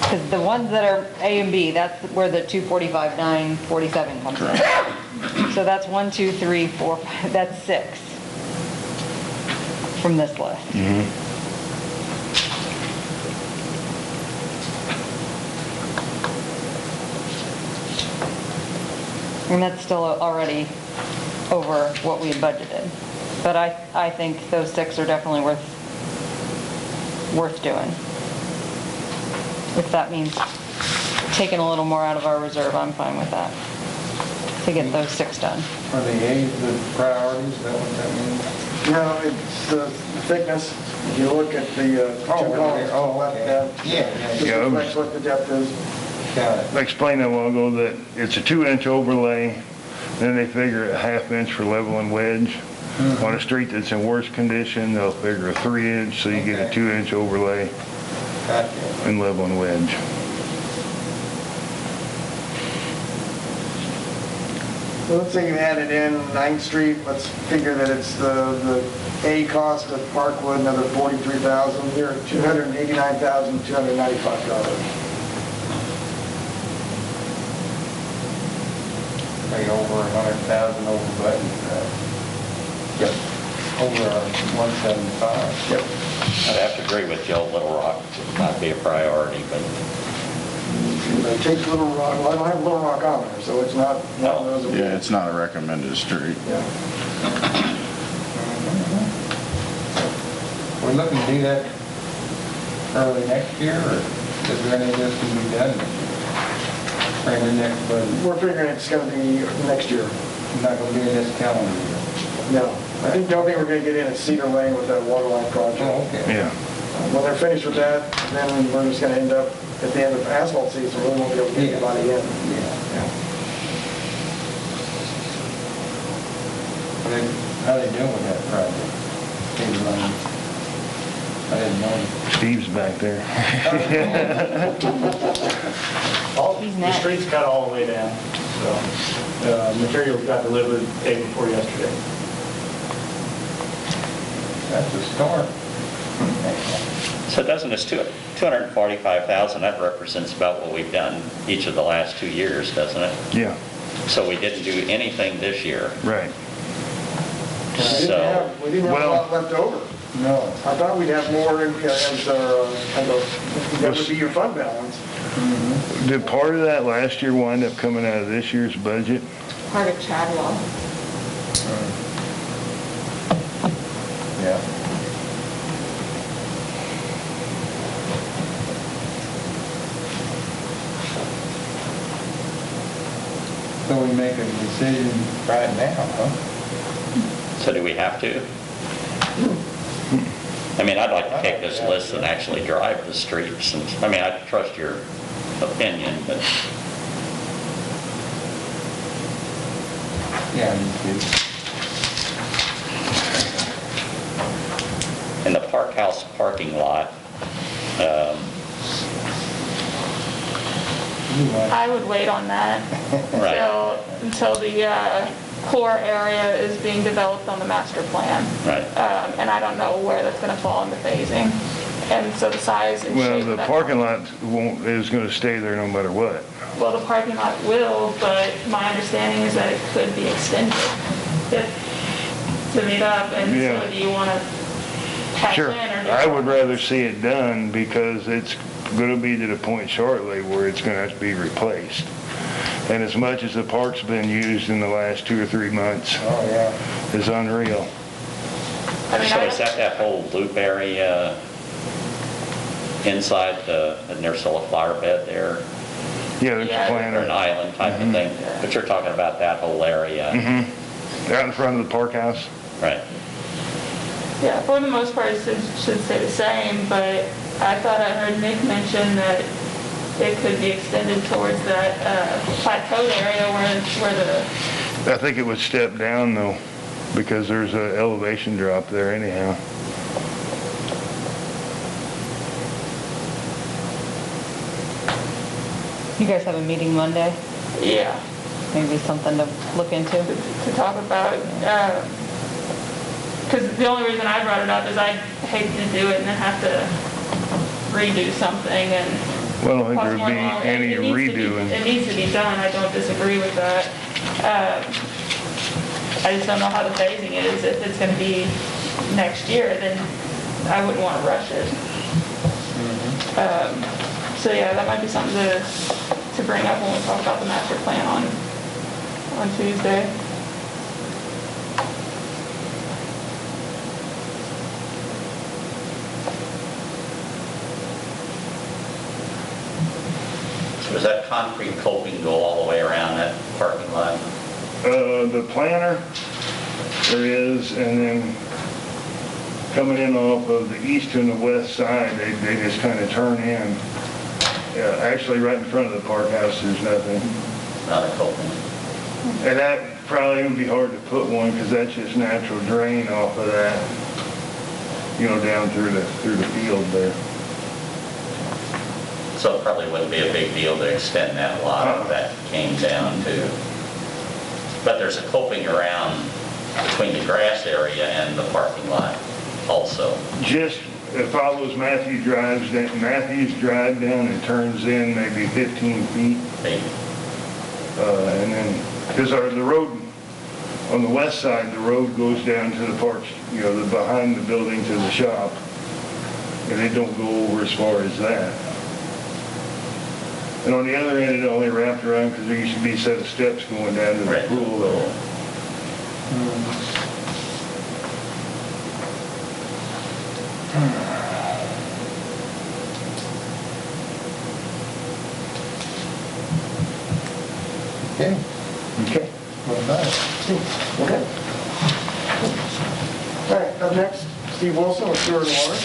Because the ones that are A and B, that's where the 245, 947 comes in. So that's 1, 2, 3, 4, 5, that's 6 from this list. And that's still already over what we had budgeted. But I think those 6 are definitely worth doing. If that means taking a little more out of our reserve, I'm fine with that, to get those 6 done. Are the A's the priorities, is that what that means? No, it's the thickness. If you look at the 2 columns, just reflects what the depth is. Got it. I explained a while ago that it's a 2-inch overlay, then they figure a 1/2 inch for level and wedge. On a street that's in worse condition, they'll figure a 3-inch, so you get a 2-inch overlay Gotcha. and level and wedge. So let's say you added in 9th Street, let's figure that it's the A cost of Parkwood, another $43,000, you're at $289,295. Pay over 100,000 over budget, right? Yep. Over 175. Yep. I'd have to agree with Joe, Little Rock would not be a priority, but Take Little Rock, well, I don't have Little Rock on there, so it's not one of those. Yeah, it's not a recommended street. Yeah. We're looking to do that early next year, or is there any of this can be done this year? Or in the next budget? We're figuring it's going to be next year. Not going to be in this calendar year? No. I think the only thing we're going to get in is Cedar Lane with that water line project. Oh, okay. Yeah. When they're finished with that, then we're just going to end up at the end of asphalt season, we won't be able to get anybody in. Yeah. How are they doing with that project? Cedar Lane? I didn't know. Steve's back there. He's The next. streets cut all the way down, so materials got delivered the day before yesterday. That's a start. so doesn't this 245,000, that represents about what we've done each of the last 2 years, doesn't it? Yeah, So we didn't do anything this year. right. So, We didn't have a lot left over. No. I thought we'd have more as our, that would be your fund balance. Did part of that last year wind up coming out of this year's budget? Part of Chadwell. Yeah. So we make a decision right now, huh? so do we have to? I mean, I'd like to take this list and actually drive the streets. And I mean, I trust your opinion, but Yeah, you do. in the Park House parking lot, I would wait on that Right. until the core area is being developed on the master plan. right? And I don't know where that's going to fall into phasing. And so the size and Well, shape the of that. parking lot is going to stay there no matter what. Well, the parking lot will, but my understanding is that it could be extended to meet up. And Yeah. so do you want to patch in Sure. or do I you would want- rather see it done because it's going to be to the point shortly where it's going to have to be replaced. And as much as the park's been used in the last 2 or 3 months, Oh, yeah. is unreal. I mean, So I is that whole loop area inside and there's still a flower bed there, Yeah, there's Yeah. a or an planter island type of thing? But you're talking about that whole area, out in front of the park house. right? Yeah, for the most part, it should stay the same, but I thought I heard Nick mention that it could be extended towards that plateaued area where the, I think it would step down though, because there's an elevation drop there anyhow. You guys have a meeting Monday? yeah. maybe something to look into. To talk about, because the only reason I brought it up is I hate to do it and then have to redo something and. Well, I don't think cost there'd more be money. any It needs to be- redoing. It needs to be done, I don't disagree with that. I just don't know how the phasing is. If it's gonna be next year, then I wouldn't want to rush it. So yeah, that might be something to bring up when we talk about the master plan on Tuesday. So does that concrete coping go all the way around that parking lot? The planter, there is, and then coming in off of the east and the west side, they just kind of turn in. Yeah, actually, right in front of the park house, there's nothing. Not a coping. And that probably would be hard to put one, because that's just natural drain off of that, down through the field there. So it probably wouldn't be a big deal to extend that lot if that came down to. But there's a coping around between the grass area and the parking lot also. Just, it follows Matthews Drive down and turns in maybe 15 feet. And then, because the road, on the west side, the road goes down to the parks, behind the building to the shop. And it don't go over as far as that. And on the other end, it only wrapped around because there used to be a set of steps going down to the pool there. Okay. Okay. Well done. Okay. All right, up next, Steve Wilson with Sewer and Water.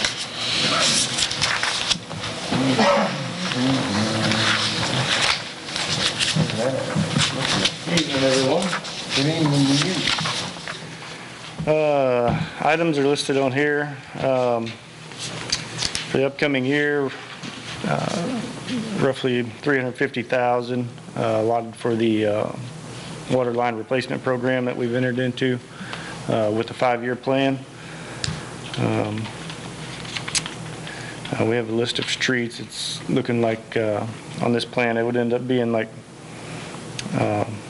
Evening, everyone. Good evening to you. Items are listed on here. For the upcoming year, roughly $350,000 allotted for the water line replacement program that we've entered into with the 5-year plan. We have a list of streets. It's looking like on this plan it would end up being like,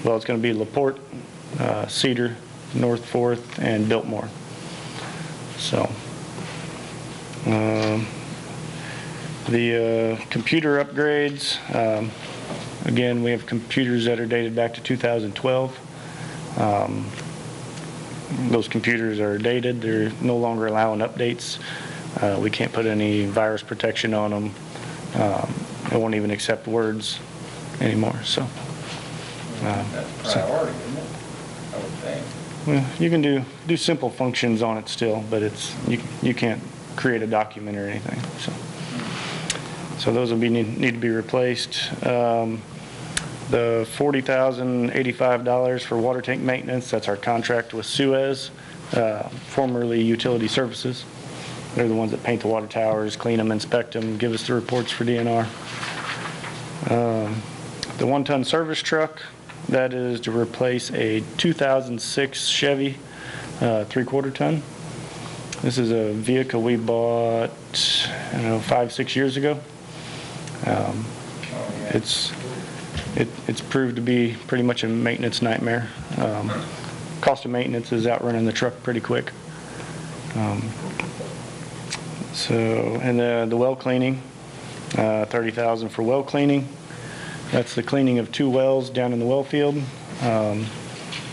well, it's going to be LaPorte, Cedar, North 4th, and Biltmore. So the computer upgrades, again, we have computers that are dated back to 2012. Those computers are dated. They're no longer allowing updates. We can't put any virus protection on them. It won't even accept words anymore. So, That's priority, isn't it? I would think. well, you can do simple functions on it still, but you can't create a document or anything. So those will need to be replaced. The $40,085 for water tank maintenance, that's our contract with Suez, formerly Utility Services. They're the ones that paint the water towers, clean them, inspect them, give us the reports for DNR. The 1-ton service truck, that is to replace a 2006 Chevy 3/4 ton. This is a vehicle we bought, 5-6 years ago. It's proved to be pretty much a maintenance nightmare. Cost of maintenance is outrunning the truck pretty quick. And the well cleaning, $30,000 for well cleaning. That's the cleaning of 2 wells down in the well field. I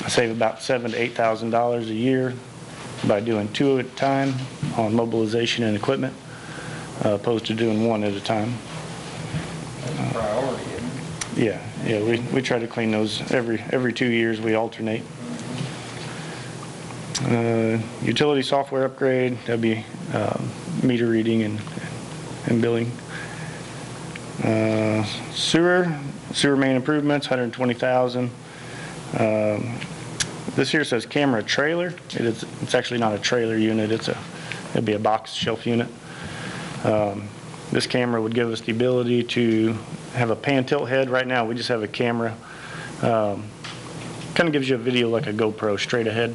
save about $7,000 to $8,000 a year by doing 2 at a time on mobilization and equipment, opposed to doing 1 at a time. That's priority, isn't it? Yeah, we try to clean those every 2 years. We alternate. Utility software upgrade, that'd be meter reading and billing. Sewer main improvements, $120,000. This here says camera trailer. It's actually not a trailer unit. It'd be a box shelf unit. This camera would give us the ability to have a pan tilt head. Right now we just have a camera kind of gives you a video like a GoPro straight ahead.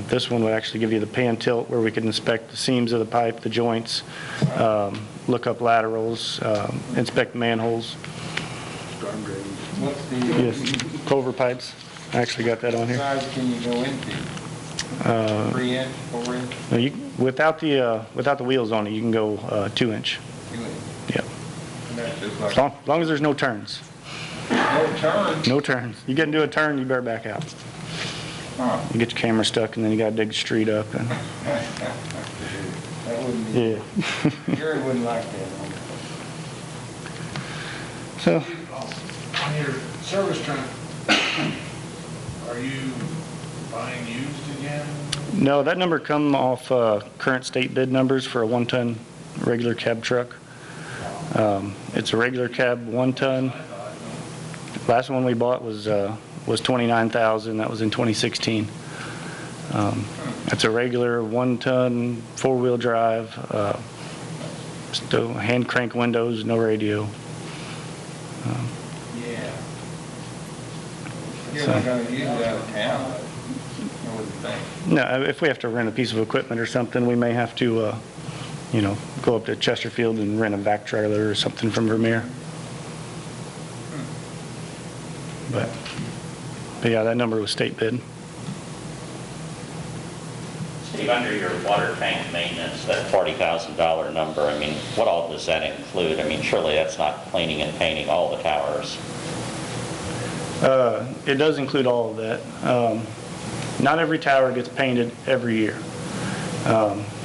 This one would actually give you the pan tilt where we can inspect the seams of the pipe, the joints, look up laterals, inspect manholes. What's the Yes, clover pipes. I actually got that on here. size can you go into? 3 inch, 4 inch, No, without the wheels on it, you can go 2 inch. 2 inch? Yep. And that's just like, As long as there's no turns. no turn? No turns. You get into a turn, you better back out. Huh. You get your camera stuck, and then you got to dig the street up. And, That wouldn't be, yeah. Gary wouldn't like that. So, On your service truck, are you buying used again? no, that number come off current state bid numbers for a 1-ton regular cab truck. It's a regular cab 1-ton. Last one we bought was $29,000. That was in 2016. It's a regular 1-ton 4-wheel drive, still hand crank windows, no radio. Yeah. You're not gonna use it out of town, I wouldn't think. No, if we have to rent a piece of equipment or something, we may have to, go up to Chesterfield and rent a vac trailer or something from Vermeer. But yeah, that number was state bid. Steve, under your water tank maintenance, that $40,000 number, I mean, what all does that include? I mean, surely that's not cleaning and painting all the towers. It does include all of that. Not every tower gets painted every year.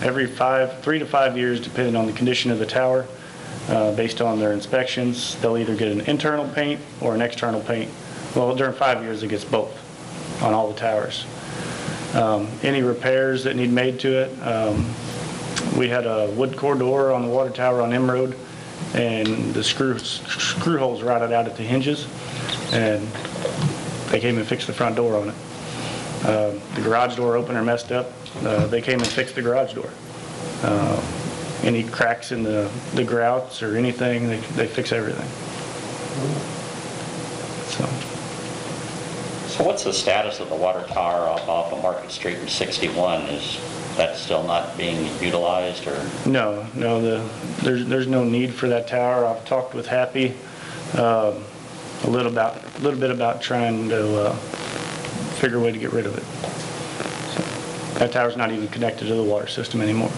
Every 3 to 5 years, depending on the condition of the tower, based on their inspections, they'll either get an internal paint or an external paint. Well, during 5 years, it gets both on all the towers. Any repairs that need made to it, we had a wood core door on the water tower on M Road, and the screw holes rotted out at the hinges, and they came and fixed the front door on it. The garage door opener messed up. They came and fixed the garage door. Any cracks in the grouts or anything, they fix everything. So what's the status of the water tower off of Market Street and 61? Is that still not being utilized, or? No, there's no need for that tower. I've talked with Happy a little bit about trying to figure a way to get rid of it. So, that tower's not even connected to the water system anymore.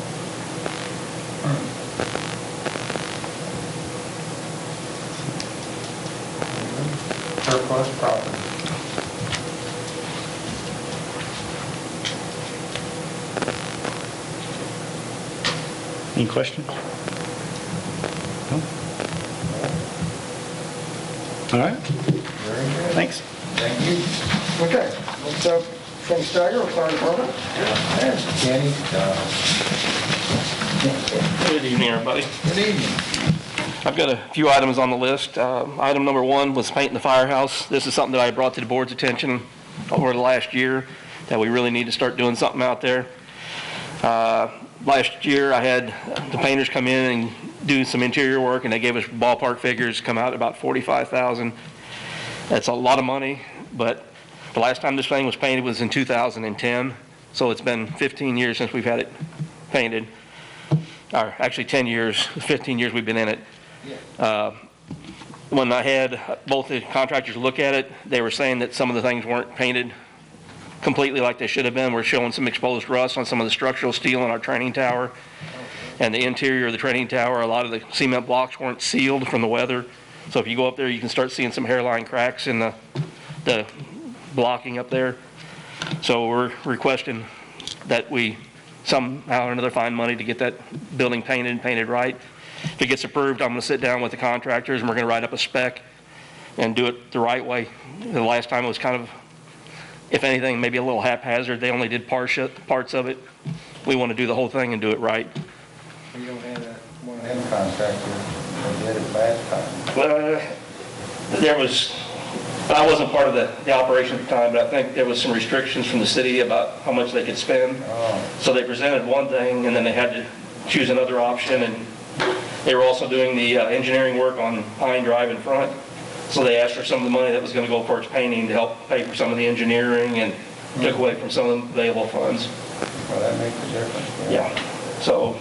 Surplus property. Any questions? No? All right. Very good. Thanks. Thank you. Okay, let's Ken Steiger with Fire Department. There's Kenny. Good evening, everybody. Good evening. I've got a few items on the list. Item number 1 was painting the firehouse. This is something that I brought to the board's attention over the last year, that we really need to start doing something out there. Last year, I had the painters come in and do some interior work, and they gave us ballpark figures, come out about $45,000. That's a lot of money, but the last time this thing was painted was in 2010, so it's been 15 years since we've had it painted. Or actually 10 years, 15 years we've been in it. When I had both the contractors look at it, they were saying that some of the things weren't painted completely like they should have been. We're showing some exposed rust on some of the structural steel in our training tower. And the interior of the training tower, a lot of the cement blocks weren't sealed from the weather. So if you go up there, you can start seeing some hairline cracks in the blocking up there. So we're requesting that we somehow or another find money to get that building painted and painted right. If it gets approved, I'm going to sit down with the contractors and we're going to write up a spec and do it the right way. The last time it was kind of, if anything, maybe a little haphazard. They only did parts of it. We want to do the whole thing and do it right. You don't have that one of them contractors that did it last time. Well, there was, I wasn't part of the operation at the time, but I think there was some restrictions from the city about how much they could spend. Oh. So they presented one thing, and then they had to choose another option, and they were also doing the engineering work on Pine Drive in front. So they asked for some of the money that was going to go towards painting to help pay for some of the engineering and took away from some of the available funds. Well, that makes a difference. Yeah. So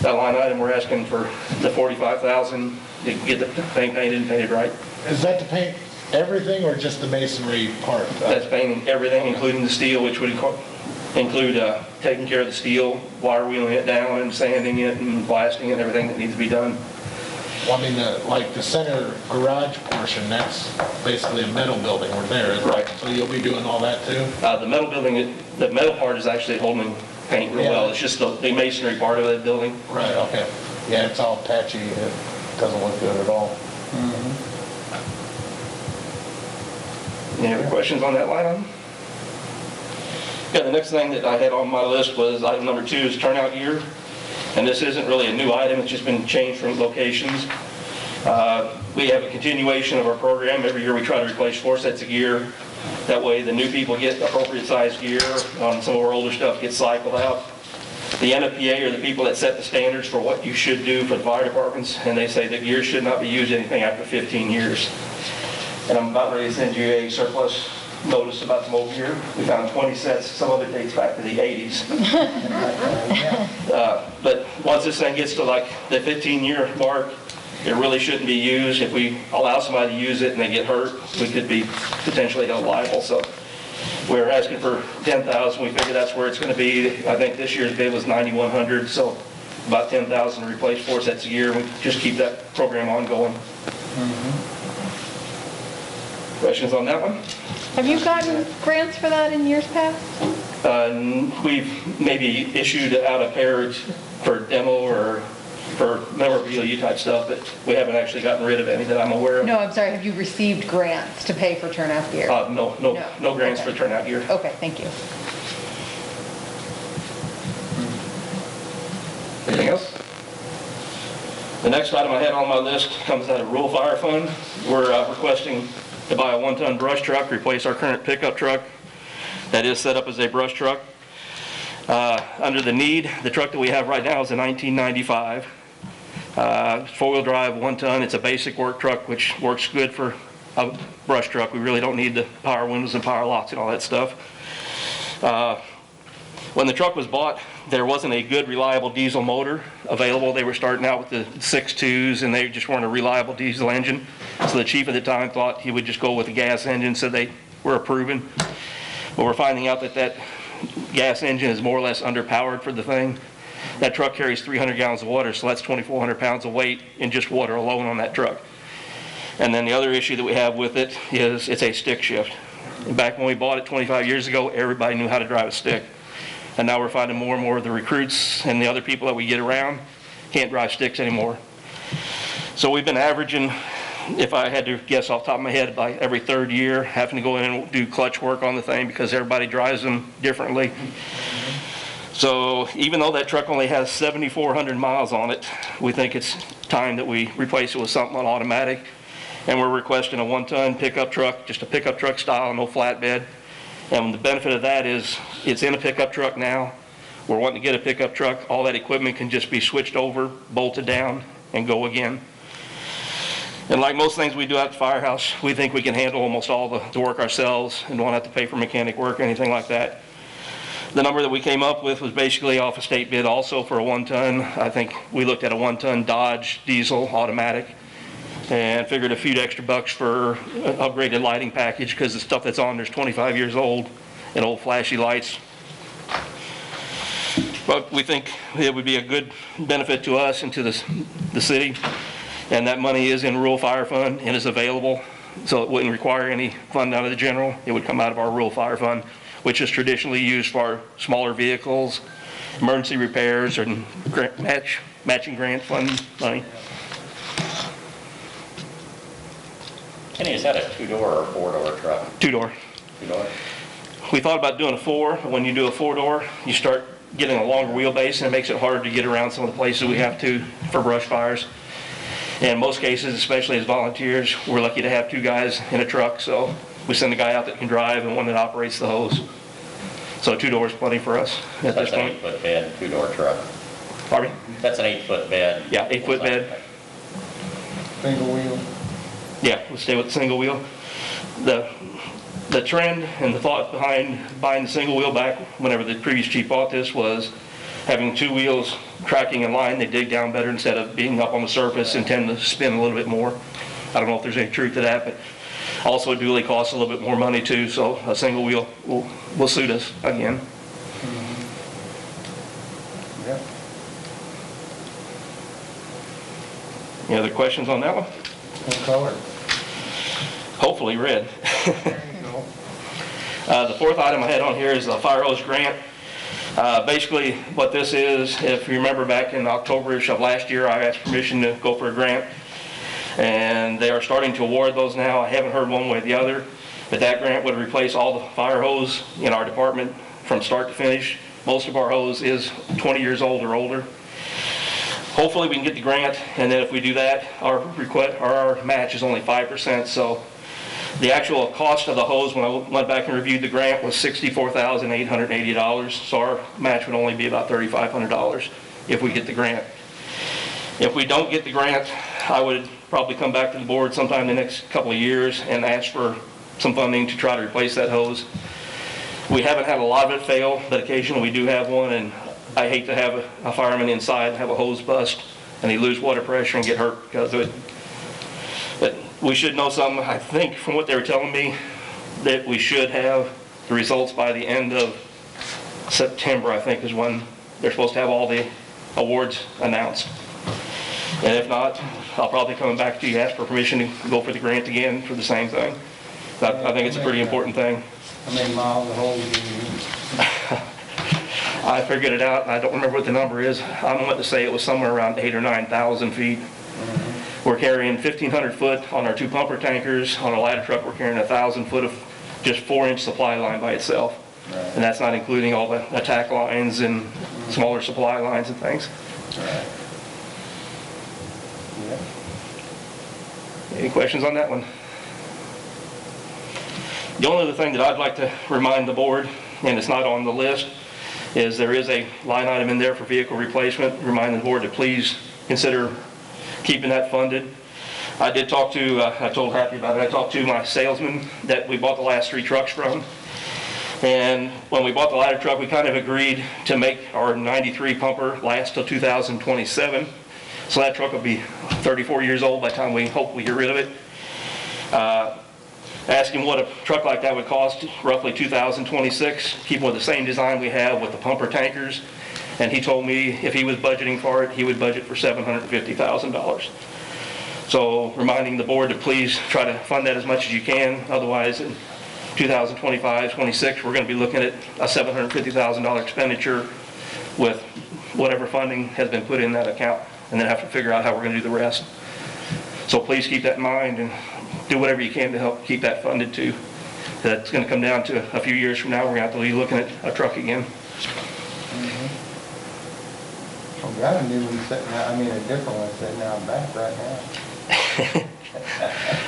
that line item, we're asking for the $45,000 to get the thing painted and painted right. Is that to paint everything or just the masonry part? That's painting everything, including the steel, which would include taking care of the steel, wire wheeling it down and sanding it and blasting it and everything that needs to be done. Well, I mean, like the center garage portion, that's basically a metal building we're there. Right. So you'll be doing all that too? The metal building, the metal part is actually holding paint real well. It's just the masonry part of that building. Right, okay. Yeah, it's all patchy. It doesn't look good at all. Any other questions on that line item? Yeah, the next thing that I had on my list was item number 2 is turnout gear. And this isn't really a new item, it's just been changed from locations. We have a continuation of our program. Every year we try to replace 4 sets of gear. That way the new people get appropriate sized gear. Some of our older stuff gets cycled out. The NFPA are the people that set the standards for what you should do for the fire departments, and they say that gear should not be used anything after 15 years. And I'm about ready to send you a surplus notice about some old gear. We found 20 sets. Some of it dates back to the 80s. But once this thing gets to like the 15-year mark, it really shouldn't be used. If we allow somebody to use it and they get hurt, we could be potentially held liable. So we're asking for $10,000. We figure that's where it's going to be. I think this year's bid was $9,100, so about $10,000 to replace 4 sets a year. We just keep that program ongoing. Questions on that one? Have you gotten grants for that in years past? We've maybe issued out a pair for demo or for memorabilia type stuff, but we haven't actually gotten rid of any that I'm aware of. No, I'm sorry, have you received grants to pay for turnout gear? No grants Okay. for turnout gear. Okay, thank you. Anything else? The next item I had on my list comes out of Rural Fire Fund. We're requesting to buy a 1-ton brush truck, replace our current pickup truck that is set up as a brush truck. Under the need, the truck that we have right now is a 1995 4-wheel drive 1-ton. It's a basic work truck, which works good for a brush truck. We really don't need the power windows and power locks and all that stuff. When the truck was bought, there wasn't a good reliable diesel motor available. They were starting out with the 6.2s and they just weren't a reliable diesel engine. So the chief at the time thought he would just go with a gas engine, so they were approving. But we're finding out that that gas engine is more or less underpowered for the thing. That truck carries 300 gallons of water, so that's 2,400 pounds of weight in just water alone on that truck. And then the other issue that we have with it is it's a stick shift. Back when we bought it 25 years ago, everybody knew how to drive a stick. And now we're finding more and more of the recruits and the other people that we get around can't drive sticks anymore. So we've been averaging, if I had to guess off the top of my head, by every 3rd year, having to go in and do clutch work on the thing because everybody drives them differently. So even though that truck only has 7,400 miles on it, we think it's time that we replace it with something on automatic. And we're requesting a 1-ton pickup truck, just a pickup truck style, no flatbed. And the benefit of that is it's in a pickup truck now. We're wanting to get a pickup truck. All that equipment can just be switched over, bolted down, and go again. And like most things we do at the firehouse, we think we can handle almost all the work ourselves and don't have to pay for mechanic work or anything like that. The number that we came up with was basically off a state bid also for a 1-ton. I think we looked at a 1-ton Dodge diesel automatic and figured a few extra bucks for an upgraded lighting package because the stuff that's on there's 25 years old and old flashy lights. But we think it would be a good benefit to us and to the city. And that money is in Rural Fire Fund and is available, so it wouldn't require any fund out of the general. It would come out of our Rural Fire Fund, which is traditionally used for smaller vehicles, emergency repairs, and matching grant fund money. Kenny, is that a 2-door or a 4-door truck? 2-door. 2-door? We thought about doing a 4, but when you do a 4-door, you start getting a longer wheelbase and it makes it harder to get around some of the places we have to for brush fires. And in most cases, especially as volunteers, we're lucky to have 2 guys in a truck, so we send a guy out that can drive and one that operates the hose. So 2-door is plenty for us at this point. That's an 8-foot bed, 2-door truck. Pardon me? That's an 8-foot bed. Yeah, 8-foot bed. Single wheel. Yeah, we'll stay with the single wheel. The trend and the thought behind buying the single wheel back whenever the previous chief bought this was having two wheels tracking in line. They dig down better instead of being up on the surface and tend to spin a little bit more. I don't know if there's any truth to that, but also a dually costs a little bit more money too, so a single wheel will suit us again. Yep. Any other questions on that one? What color? Hopefully red. There you go. The fourth item I had on here is the fire hose grant. Basically what this is, if you remember back in October-ish of last year, I asked permission to go for a grant, and they are starting to award those now. I haven't heard one way or the other, but that grant would replace all the fire hose in our department from start to finish. Most of our hose is 20 years old or older. Hopefully we can get the grant, and then if we do that, our match is only 5%. So the actual cost of the hose, when I went back and reviewed the grant, was $64,880. So our match would only be about $3,500 if we get the grant. If we don't get the grant, I would probably come back to the board sometime in the next couple of years and ask for some funding to try to replace that hose. We haven't had a lot of it fail, but occasionally we do have one, and I hate to have a fireman inside have a hose bust and he lose water pressure and get hurt because of it. But we should know something. I think from what they were telling me that we should have the results by the end of September, I think is when they're supposed to have all the awards announced. And if not, I'll probably come back to you, ask for permission to go for the grant again for the same thing. I think it's a pretty important thing. How many miles of hose do you use? I figured it out, and I don't remember what the number is. I'm going to say it was somewhere around 8,000 or 9,000 feet. We're carrying 1,500 foot on our two pumper tankers. On our ladder truck, we're carrying 1,000 foot of just 4-inch supply line by itself. Right. And that's not including all the attack lines and smaller supply lines and things. Right. Yeah. Any questions on that one? The only other thing that I'd like to remind the board, and it's not on the list, is there is a line item in there for vehicle replacement. Remind the board to please consider keeping that funded. I did talk to, I told Happy about it, I talked to my salesman that we bought the last 3 trucks from. And when we bought the ladder truck, we kind of agreed to make our 93 pumper last till 2027. So that truck will be 34 years old by the time we hope we get rid of it. Asked him what a truck like that would cost, roughly 2026, keeping with the same design we have with the pumper tankers. And he told me if he was budgeting for it, he would budget for $750,000. So reminding the board to please try to fund that as much as you can. Otherwise, in 2025, 26, we're going to be looking at a $750,000 expenditure with whatever funding has been put in that account, and then have to figure out how we're going to do the rest. So please keep that in mind and do whatever you can to help keep that funded too. That's going to come down to a few years from now, we're going to have to be looking at a truck again. Well, got a new one sitting out, I mean a different one sitting out back right now.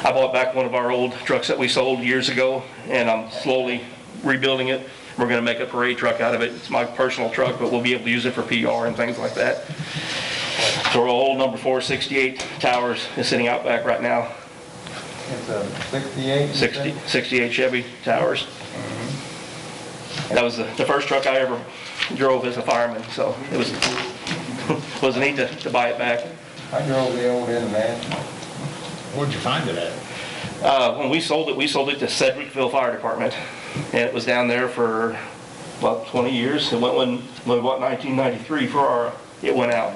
I bought back one of our old trucks that we sold years ago, and I'm slowly rebuilding it. We're going to make a parade truck out of it. It's my personal truck, but we'll be able to use it for PR and things like that. So our old number 468 Towers is sitting out back right now. It's a 68? 68 Chevy Towers. That was the first truck I ever drove as a fireman, so it was neat to buy it back. I drove the old International. Where'd you find it at? When we sold it to Sedgwickville Fire Department, and it was down there for about 20 years. It went when we bought 1993 for it went out,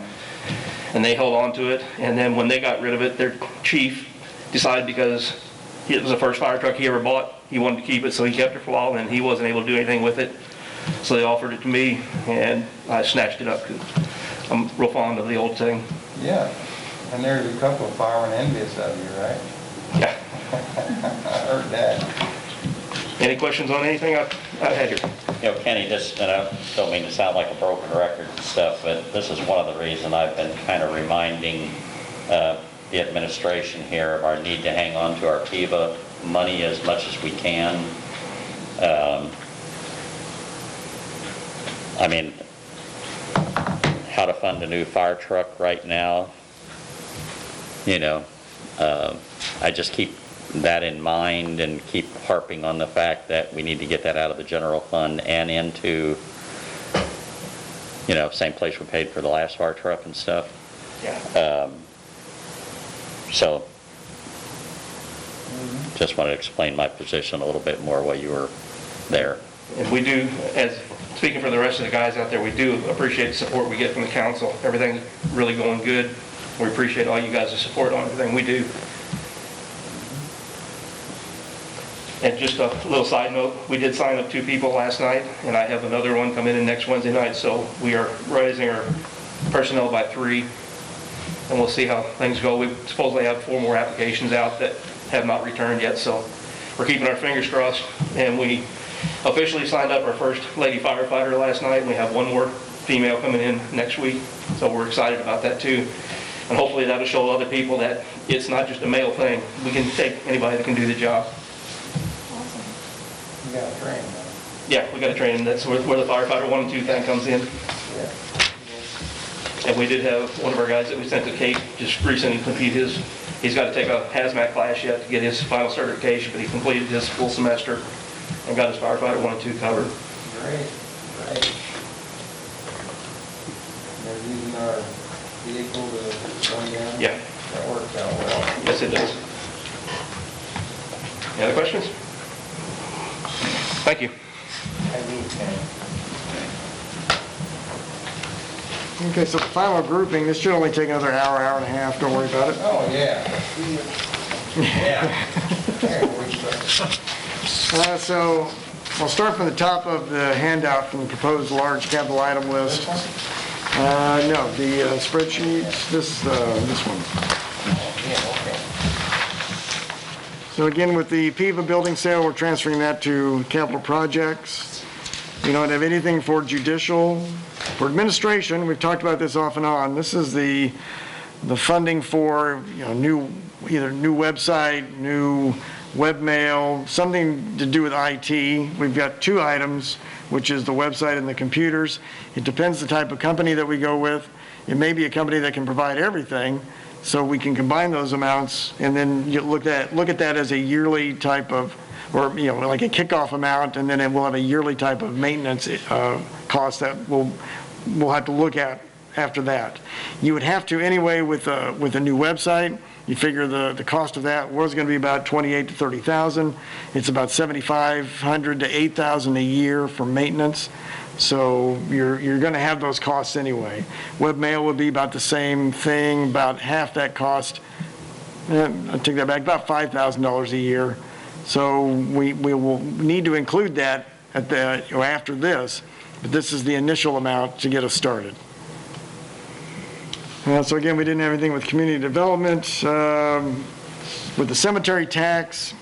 and they held on to it. And then when they got rid of it, their chief decided, because it was the first fire truck he ever bought, he wanted to keep it, so he kept it for a while, and he wasn't able to do anything with it. So they offered it to me, and I snatched it up because I'm real fond of the old thing. Yeah, and there's a couple of firemen envious of you, right? Yeah. I heard that. Any questions on anything I had here? You know, Kenny, just, and I don't mean to sound like a broken record and stuff, but this is one of the reasons I've been kind of reminding the administration here of our need to hang on to our PIVA money as much as we can. I mean, how to fund a new fire truck right now, you know, I just keep that in mind and keep harping on the fact that we need to get that out of the general fund and into, same place we paid for the last fire truck and stuff. Yeah. So, just wanted to explain my position a little bit more while you were there. And we do, as speaking for the rest of the guys out there, we do appreciate the support we get from the council. Everything's really going good. We appreciate all you guys' support on everything we do. And just a little side note, we did sign up 2 people last night, and I have another one coming in next Wednesday night, so we are raising our personnel by 3, and we'll see how things go. We supposedly have 4 more applications out that have not returned yet, so we're keeping our fingers crossed. And we officially signed up our first lady firefighter last night, and we have 1 more female coming in next week, so we're excited about that too. And hopefully that'll show other people that it's not just a male thing. We can take anybody that can do the job. You got to train them. Yeah, we got to train them. That's where the firefighter 1 and 2 thing comes in. Yeah. And we did have one of our guys that we sent to Cape just recently complete his, he's got to take a hazmat class yet to get his final certification, but he completed his full semester and got his firefighter 1 and 2 covered. Great, great. They're using our vehicle to run down? Yeah. That works out well. Yes, it does. Any other questions? Thank you. Have you, Ken? Okay, so the final grouping, this should only take another hour, hour and a half, don't worry about it. Oh, yeah. Yeah. There, where you start? So I'll start from the top of the handout from the proposed large capital item list. No, the spreadsheets, this one. Yeah, okay. So again, with the PIVA building sale, we're transferring that to capital projects. We don't have anything for judicial. For administration, we've talked about this off and on. This is the funding for, either new website, new webmail, something to do with IT. We've got 2 items, which is the website and the computers. It depends the type of company that we go with. It may be a company that can provide everything, so we can combine those amounts and then you look at that as a yearly type of, or like a kickoff amount, and then it will have a yearly type of maintenance cost that we'll have to look at after that. You would have to anyway with a new website. You figure the cost of that was going to be about $28,000 to $30,000. It's about $7,500 to $8,000 a year for maintenance. So you're going to have those costs anyway. Webmail would be about the same thing, about half that cost. I take that back, about $5,000 a year. So we will need to include that at after this, but this is the initial amount to get us started. So again, we didn't have anything with community development. With the cemetery tax,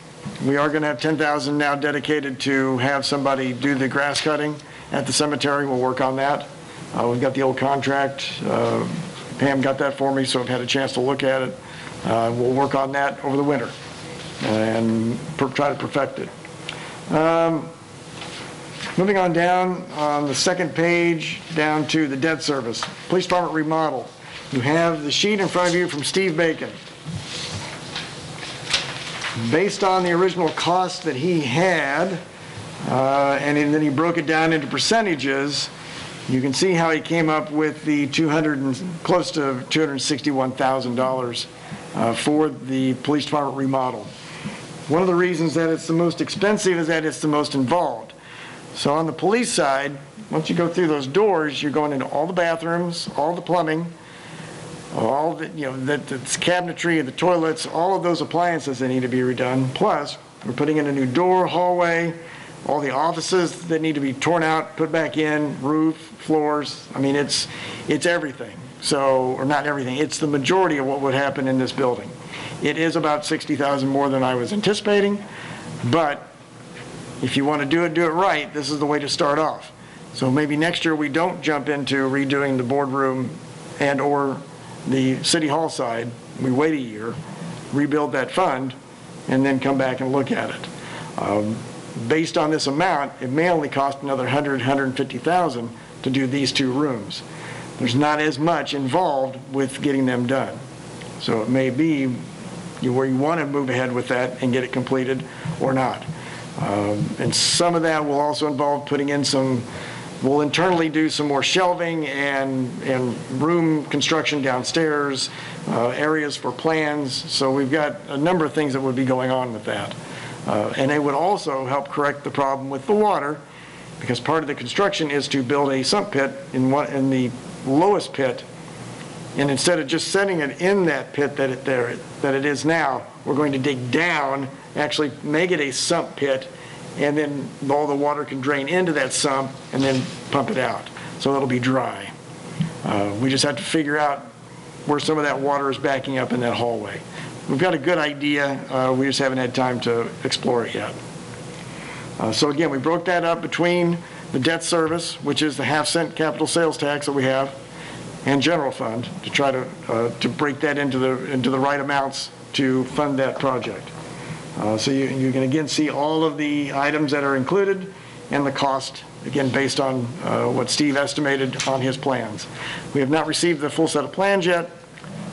we are going to have $10,000 now dedicated to have somebody do the grass cutting at the cemetery. We'll work on that. We've got the old contract. Pam got that for me, so I've had a chance to look at it. We'll work on that over the winter and try to perfect it. Moving on down on the second page, down to the debt service. Police Department remodel. You have the sheet in front of you from Steve Bacon. Based on the original cost that he had, and then he broke it down into percentages, you can see how he came up with the close to $261,000 for the police department remodel. One of the reasons that it's the most expensive is that it's the most involved. So on the police side, once you go through those doors, you're going into all the bathrooms, all the plumbing, all the, the cabinetry, the toilets, all of those appliances that need to be redone. Plus, we're putting in a new door, hallway, all the offices that need to be torn out, put back in, roof, floors. I mean, it's everything. So, or not everything, it's the majority of what would happen in this building. It is about $60,000 more than I was anticipating, but if you want to do it right, this is the way to start off. So maybe next year we don't jump into redoing the boardroom and or the city hall side. We wait a year, rebuild that fund, and then come back and look at it. Based on this amount, it may only cost another $100,000, $150,000 to do these 2 rooms. There's not as much involved with getting them done. So it may be where you want to move ahead with that and get it completed or not. And some of that will also involve putting in we'll internally do some more shelving and room construction downstairs, areas for plans. So we've got a number of things that would be going on with that. And it would also help correct the problem with the water, because part of the construction is to build a sump pit in the lowest pit. And instead of just setting it in that pit that it is now, we're going to dig down, actually make it a sump pit, and then all the water can drain into that sump and then pump it out. So it'll be dry. We just have to figure out where some of that water is backing up in that hallway. We've got a good idea. We just haven't had time to explore it yet. So again, we broke that up between the debt service, which is the half-cent capital sales tax that we have, and general fund to try to break that into the right amounts to fund that project. So you can again see all of the items that are included and the cost, again, based on what Steve estimated on his plans. We have not received the full set of plans yet,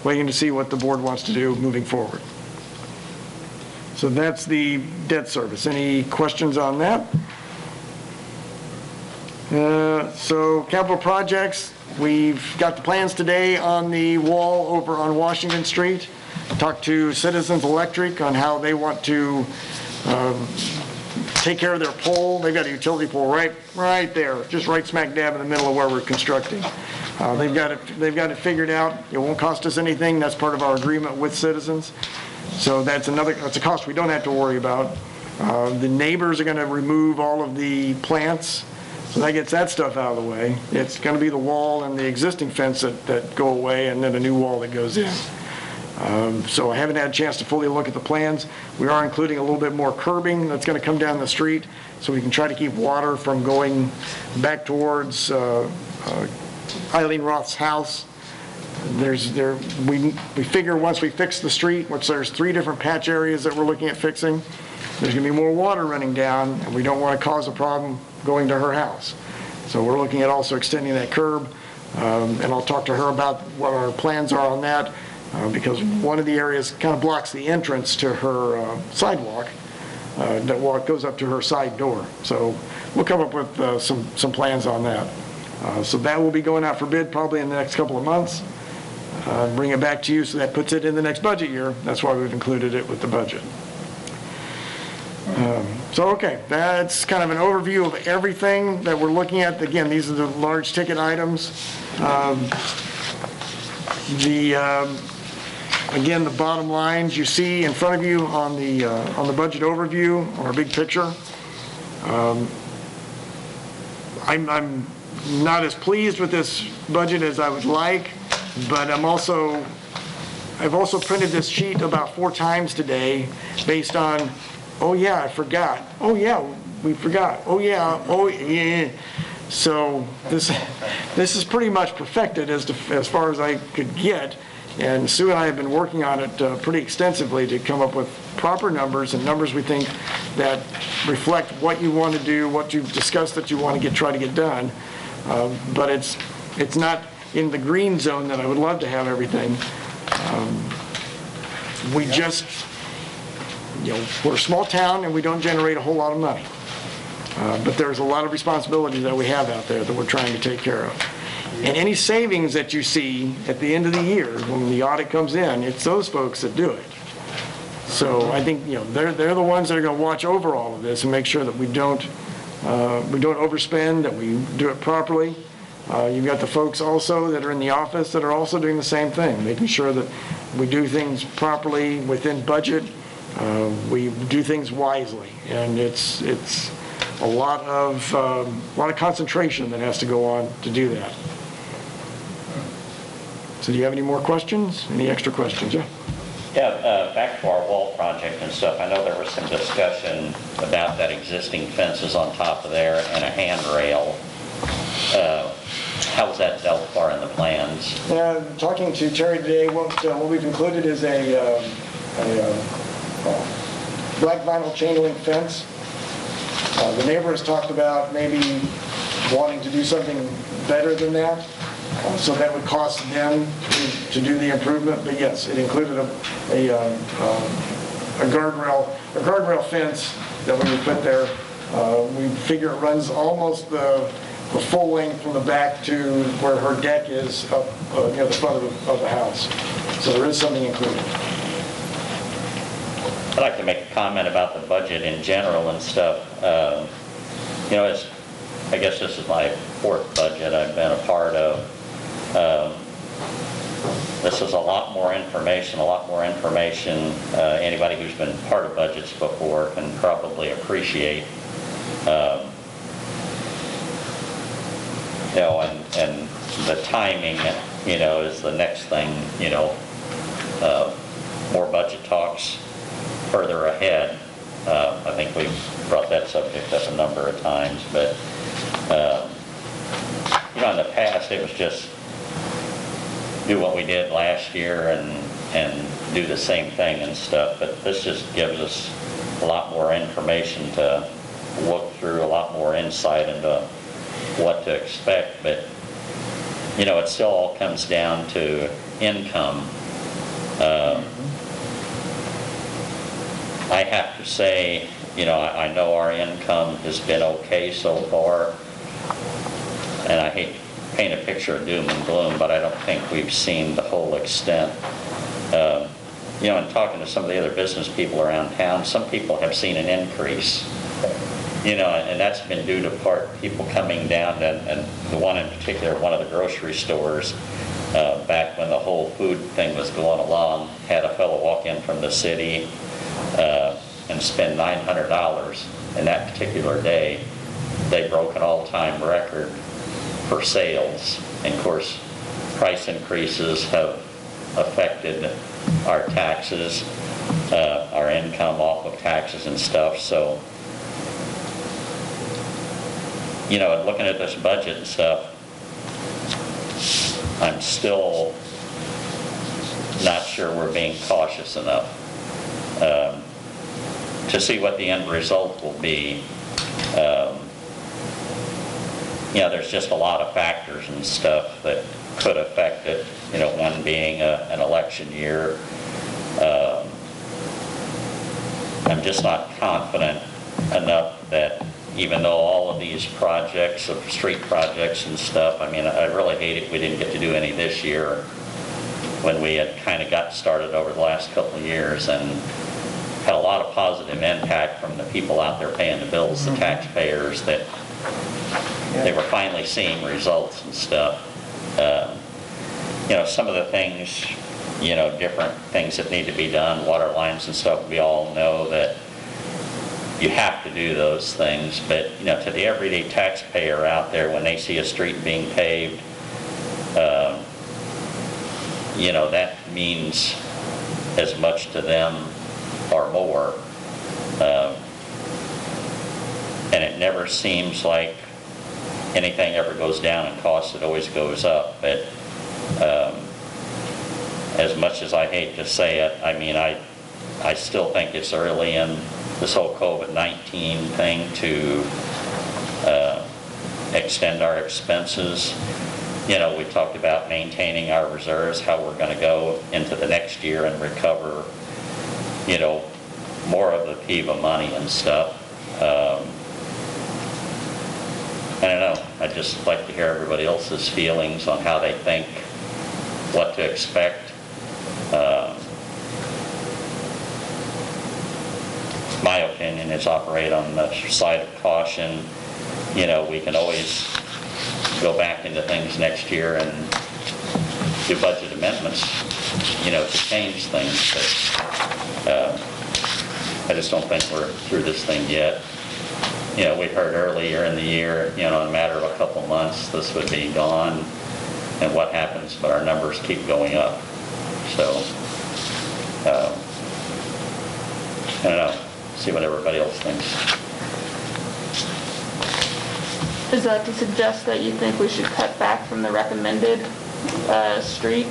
waiting to see what the board wants to do moving forward. So that's the debt service. Any questions on that? So capital projects, we've got the plans today on the wall over on Washington Street. Talked to Citizens Electric on how they want to take care of their pole. They've got a utility pole right there, just right smack dab in the middle of where we're constructing. They've got it figured out. It won't cost us anything. That's part of our agreement with Citizens. So that's a cost we don't have to worry about. The neighbors are going to remove all of the plants, so that gets that stuff out of the way. It's going to be the wall and the existing fence that go away, and then a new wall that goes in. So I haven't had a chance to fully look at the plans. We are including a little bit more curbing that's going to come down the street, so we can try to keep water from going back towards Eileen Roth's house. We figure once we fix the street, which there's 3 different patch areas that we're looking at fixing, there's going to be more water running down, and we don't want to cause a problem going to her house. So we're looking at also extending that curb, and I'll talk to her about what our plans are on that, because one of the areas kind of blocks the entrance to her sidewalk that goes up to her side door. So we'll come up with some plans on that. So that will be going out for bid probably in the next couple of months. Bring it back to you, so that puts it in the next budget year. That's why we've included it with the budget. So okay, that's kind of an overview of everything that we're looking at. Again, these are the large ticket items. Again, the bottom lines you see in front of you on the budget overview, on our big picture. I'm not as pleased with this budget as I would like, but I've also printed this sheet about 4 times today based on, oh yeah, I forgot. Oh yeah, we forgot. Oh yeah, oh yeah. So this is pretty much perfected as far as I could get. And Sue and I have been working on it pretty extensively to come up with proper numbers and numbers we think that reflect what you want to do, what you've discussed that you want to try to get done. But it's not in the green zone that I would love to have everything. We just, we're a small town and we don't generate a whole lot of money. But there's a lot of responsibilities that we have out there that we're trying to take care of. And any savings that you see at the end of the year when the audit comes in, it's those folks that do it. So I think they're the ones that are going to watch over all of this and make sure that we don't overspend, that we do it properly. You've got the folks also that are in the office that are also doing the same thing, making sure that we do things properly within budget. We do things wisely, and it's a lot of concentration that has to go on to do that. So do you have any more questions? Any extra questions? Yeah. Yeah, back to our wall project and stuff. I know there was some discussion about that existing fences on top of there and a handrail. How was that dealt for in the plans? Talking to Terry today, what we've included is a black vinyl chain link fence. The neighbor has talked about maybe wanting to do something better than that. So that would cost them to do the improvement, but yes, it included a guardrail fence that we would put there. We figure it runs almost the full length from the back to where her deck is up near the front of the house. So there is something included. I'd like to make a comment about the budget in general and stuff. You know, I guess this is my fourth budget I've been a part of. This is a lot more information. Anybody who's been part of budgets before can probably appreciate. You know, and the timing, you know, is the next thing, you know, more budget talks further ahead. I think we've brought that subject up a number of times, but, you know, in the past it was just do what we did last year and do the same thing and stuff, but this just gives us a lot more information to look through, a lot more insight into what to expect, but you know, it still all comes down to income. I have to say, you know, I know our income has been okay so far, and I hate to paint a picture of doom and gloom, but I don't think we've seen the whole extent. You know, in talking to some of the other business people around town, some people have seen an increase. You know, and that's been due to part people coming down, and the one in particular, one of the grocery stores, back when the whole food thing was going along, had a fellow walk in from the city and spend $900 in that particular day. They broke an all-time record for sales. And of course, price increases have affected our taxes, our income off of taxes and stuff. So, you know, looking at this budget and stuff, I'm still not sure we're being cautious enough to see what the end result will be. You know, there's just a lot of factors and stuff that could affect it, you know, one being an election year. I'm just not confident enough that even though all of these projects, of street projects and stuff, I mean, I really hate it we didn't get to do any this year when we had kind of got started over the last couple of years and had a lot of positive impact from the people out there paying the bills, the taxpayers, that they were finally seeing results and stuff. You know, some of the things, you know, different things that need to be done, water lines and stuff, we all know that you have to do those things, but you know, to the everyday taxpayer out there, when they see a street being paved, you know, that means as much to them or more. And it never seems like anything ever goes down in cost, it always goes up. But as much as I hate to say it, I mean, I still think it's early in this whole COVID-19 thing to extend our expenses. You know, we talked about maintaining our reserves, how we're going to go into the next year and recover, you know, more of the PIVA money and stuff. I don't know. I'd just like to hear everybody else's feelings on how they think, what to expect. My opinion is operate on the side of caution. You know, we can always go back into things next year and do budget amendments, you know, to change things. But I just don't think we're through this thing yet. You know, we heard earlier in the year, you know, in a matter of a couple months, this would be gone. And what happens? But our numbers keep going up. So, I don't know. See what everybody else thinks. Is that to suggest that you think we should cut back from the recommended street?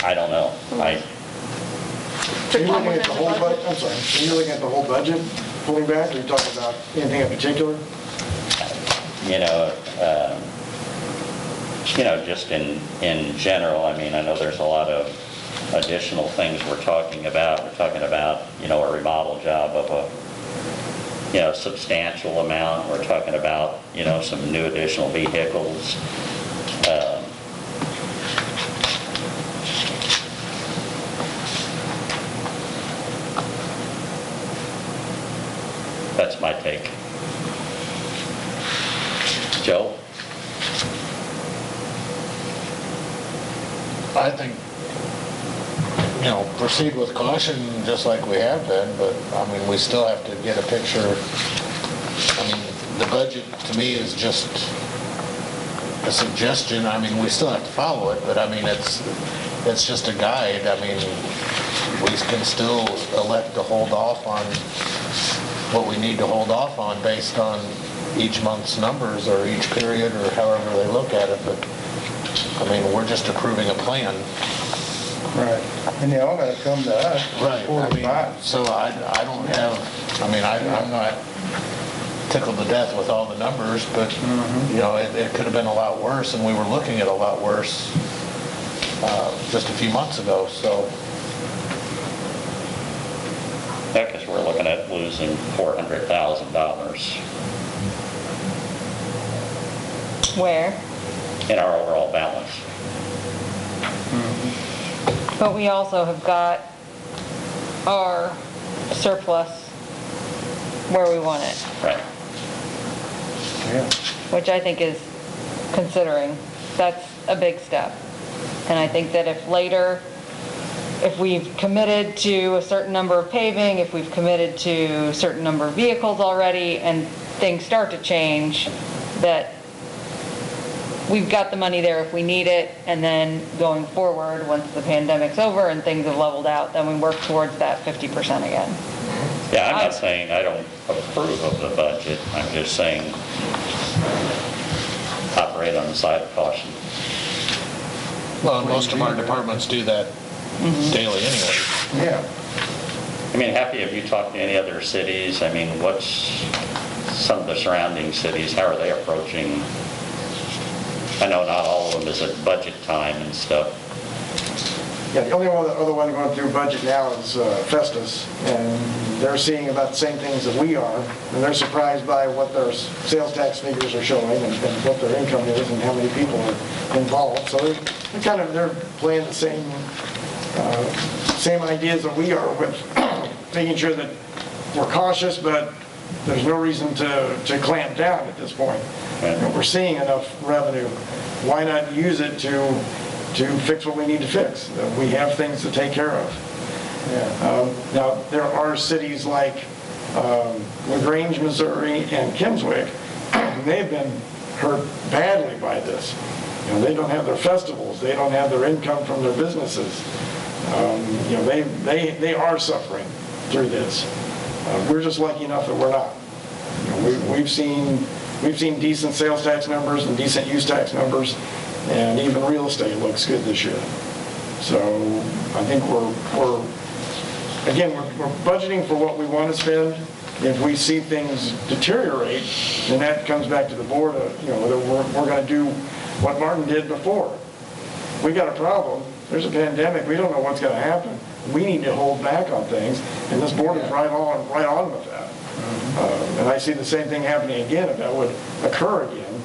I don't know. Are you looking at the whole budget? I'm sorry. Are you looking at the whole budget pulling back? Or are you talking about anything in particular? You know, just in general, I mean, I know there's a lot of additional things we're talking about. We're talking about, a remodel job of a, substantial amount. We're talking about, some new additional vehicles. That's my take. Joe? I think, proceed with caution just like we have been, but, I mean, we still have to get a picture. I mean, the budget to me is just a suggestion. I mean, we still have to follow it, but I mean, it's just a guide. I mean, we can still elect to hold off on what we need to hold off on based on each month's numbers or each period or however they look at it, but I mean, we're just approving a plan. Right. And they all gotta come to us. Right. I mean, so I don't have, I mean, I'm not tickled to death with all the numbers, but, it could have been a lot worse, and we were looking at a lot worse just a few months ago, so. Yeah, because we're looking at losing $400,000 Where? in our overall balance. But we also have got our surplus where we want it, Right. Yeah. which I think is, considering, that's a big step. And I think that if later, if we've committed to a certain number of paving, if we've committed to a certain number of vehicles already, and things start to change, that we've got the money there if we need it, and then going forward, once the pandemic's over and things have leveled out, then we work towards that 50% again. Yeah, I'm not saying I don't approve of the budget. I'm just saying operate on the side of caution. Well, most of our departments do that daily anyway. Yeah. I mean, Happy, have you talked to any other cities? I mean, what's some of the surrounding cities, how are they approaching? I know not all of them is at budget time and stuff. Yeah, the only other one going through budget now is Festus, and they're seeing about the same things that we are, and they're surprised by what their sales tax figures are showing and what their income is and how many people are involved. So they're playing the same ideas that we are with making sure that we're cautious, but there's no reason to clamp down at this point. We're seeing enough revenue. Why not use it to fix what we need to fix? We have things to take care of. Yeah. Now, there are cities like LaGrange, Missouri, and Kimmswick. They've been hurt badly by this. They don't have their festivals. They don't have their income from their businesses. They are suffering through this. We're just lucky enough that we're not. We've seen decent sales tax numbers and decent use tax numbers, and even real estate looks good this year. So I think we're budgeting for what we want to spend. If we see things deteriorate, then that comes back to the board. We're going to do what Martin did before. We got a problem. There's a pandemic. We don't know what's going to happen. We need to hold back on things, and this board is right on with that. And I see the same thing happening again. If that would occur again,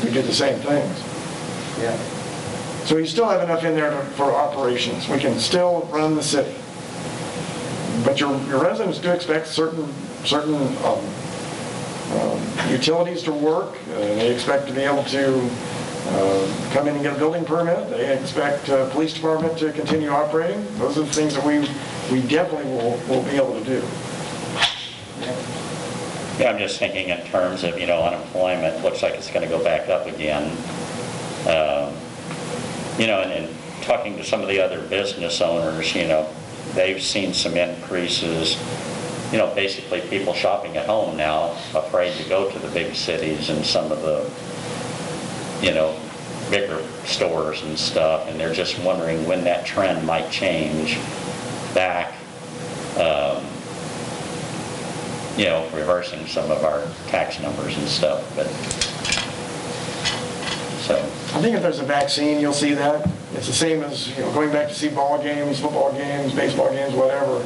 we do the same things. Yeah. So you still have enough in there for operations. We can still run the city. But your residents do expect certain utilities to work. They expect to be able to come in and get a building permit. They expect police department to continue operating. Those are the things that we definitely will be able to do. Yeah, I'm just thinking in terms of, unemployment looks like it's going to go back up again. And talking to some of the other business owners, they've seen some increases, basically people shopping at home now, afraid to go to the big cities and some of the, bigger stores and stuff, and they're just wondering when that trend might change back, reversing some of our tax numbers and stuff, but, so. I think if there's a vaccine, you'll see that. It's the same as, going back to see ball games, football games, baseball games, whatever.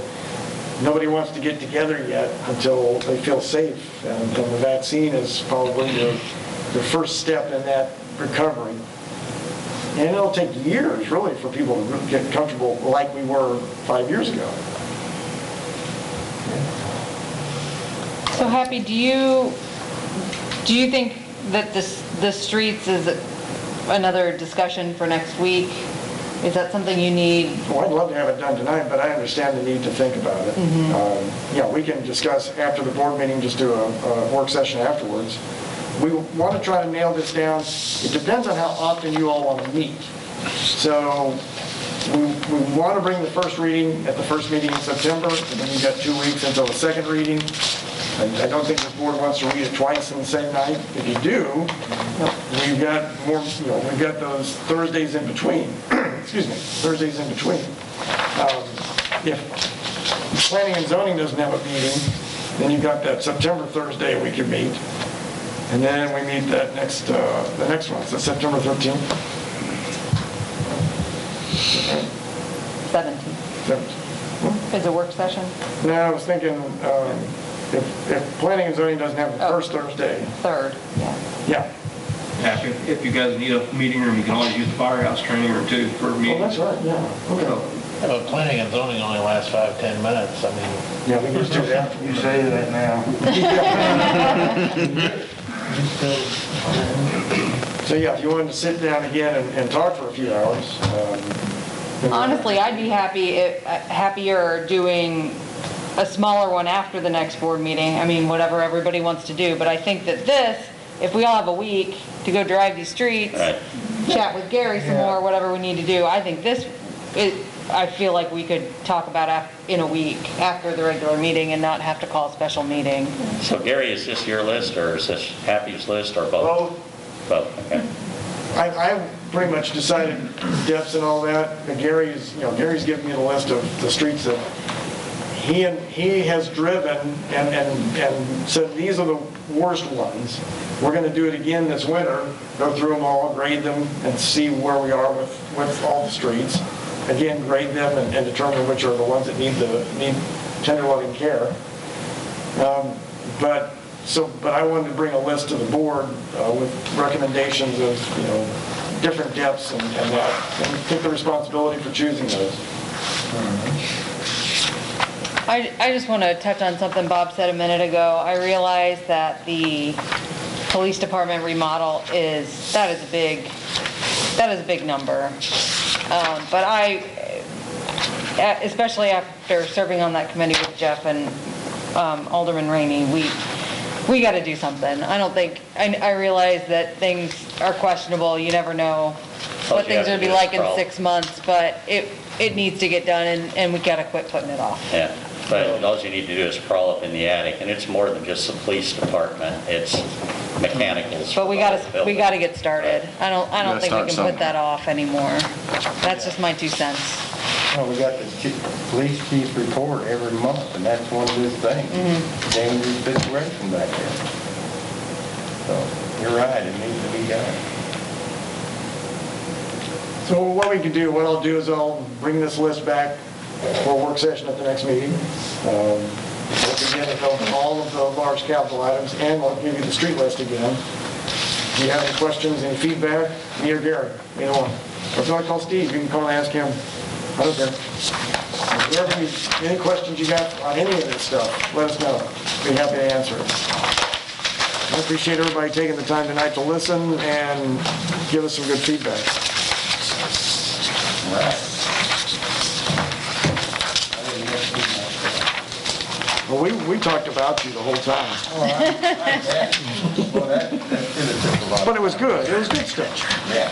Nobody wants to get together yet until they feel safe. And the vaccine is probably the first step in that recovery. And it'll take years, really, for people to get comfortable like we were 5 years ago. So Happy, do you think that the streets is another discussion for next week? Is that something you need? Well, I'd love to have it done tonight, but I understand the need to think about it. We can discuss after the board meeting, just do a work session afterwards. We want to try to nail this down. It depends on how often you all want to meet. So we want to bring the first reading at the first meeting in September, and then you've got 2 weeks until the second reading. I don't think this board wants to read it twice in the same night. If you do, we've got more, we've got those Thursdays in between. Excuse me, Thursdays in between. If planning and zoning doesn't have a meeting, then you've got that September Thursday we can meet. And then we meet that the next one, so September 13th. 17th. Is a work session? No, I was thinking, if planning and zoning doesn't have the first Thursday. Third, yeah. Yeah. Happy. If you guys need a meeting room, you can always use the firehouse training room too for a meeting. Oh, that's right, yeah. Okay. But planning and zoning only lasts 5-10 minutes. I mean. Yeah, we can just do that. You say that now. So yeah, if you wanted to sit down again and talk for a few hours. Honestly, I'd be happier doing a smaller one after the next board meeting. I mean, whatever everybody wants to do. But I think that this, if we all have a week to go drive these streets, chat with Gary some more, whatever we need to do, I think I feel like we could talk about in a week after the regular meeting and not have to call a special meeting. So Gary, is this your list or is this Happy's list or both? Both, okay. I pretty much decided depths and all that. But Gary's given me the list of the streets that he has driven and said these are the worst ones. We're going to do it again this winter, go through them all, grade them, and see where we are with all the streets. Again, grade them and determine which are the ones that need tender loving care. But I wanted to bring a list to the board with recommendations of different depths and that, and take the responsibility for choosing those. I just want to touch on something Bob said a minute ago. I realize that the police department remodel is a big number. But especially after serving on that committee with Jeff and Alderman Rainey, we got to do something. I realize that things are questionable. You never know what things are going to be like in 6 months, but it needs to get done, and we got to quit putting it off. Yeah, but all you need to do is crawl up in the attic, and it's more than just the police department. It's mechanicals. But we got to get started. I don't think we can put that off anymore. That's just my 2 cents. Well, we got the police chief report every month, and that's one of his things. Dangerous situation back there. So you're right, it needs to be done. So what I'll do is I'll bring this list back for a work session at the next meeting. We'll begin with all of the large capital items, and we'll give you the street list again. If you have any questions, any feedback, me or Gary, either one. Or if you want to call Steve, you can call and ask him. I don't care. Any questions you got on any of this stuff, let us know. Be happy to answer it. I appreciate everybody taking the time tonight to listen and give us some good feedback. All right. Well, we talked about you the whole time. Well, that should have took a lot. But it was good. It was good stuff. Yeah.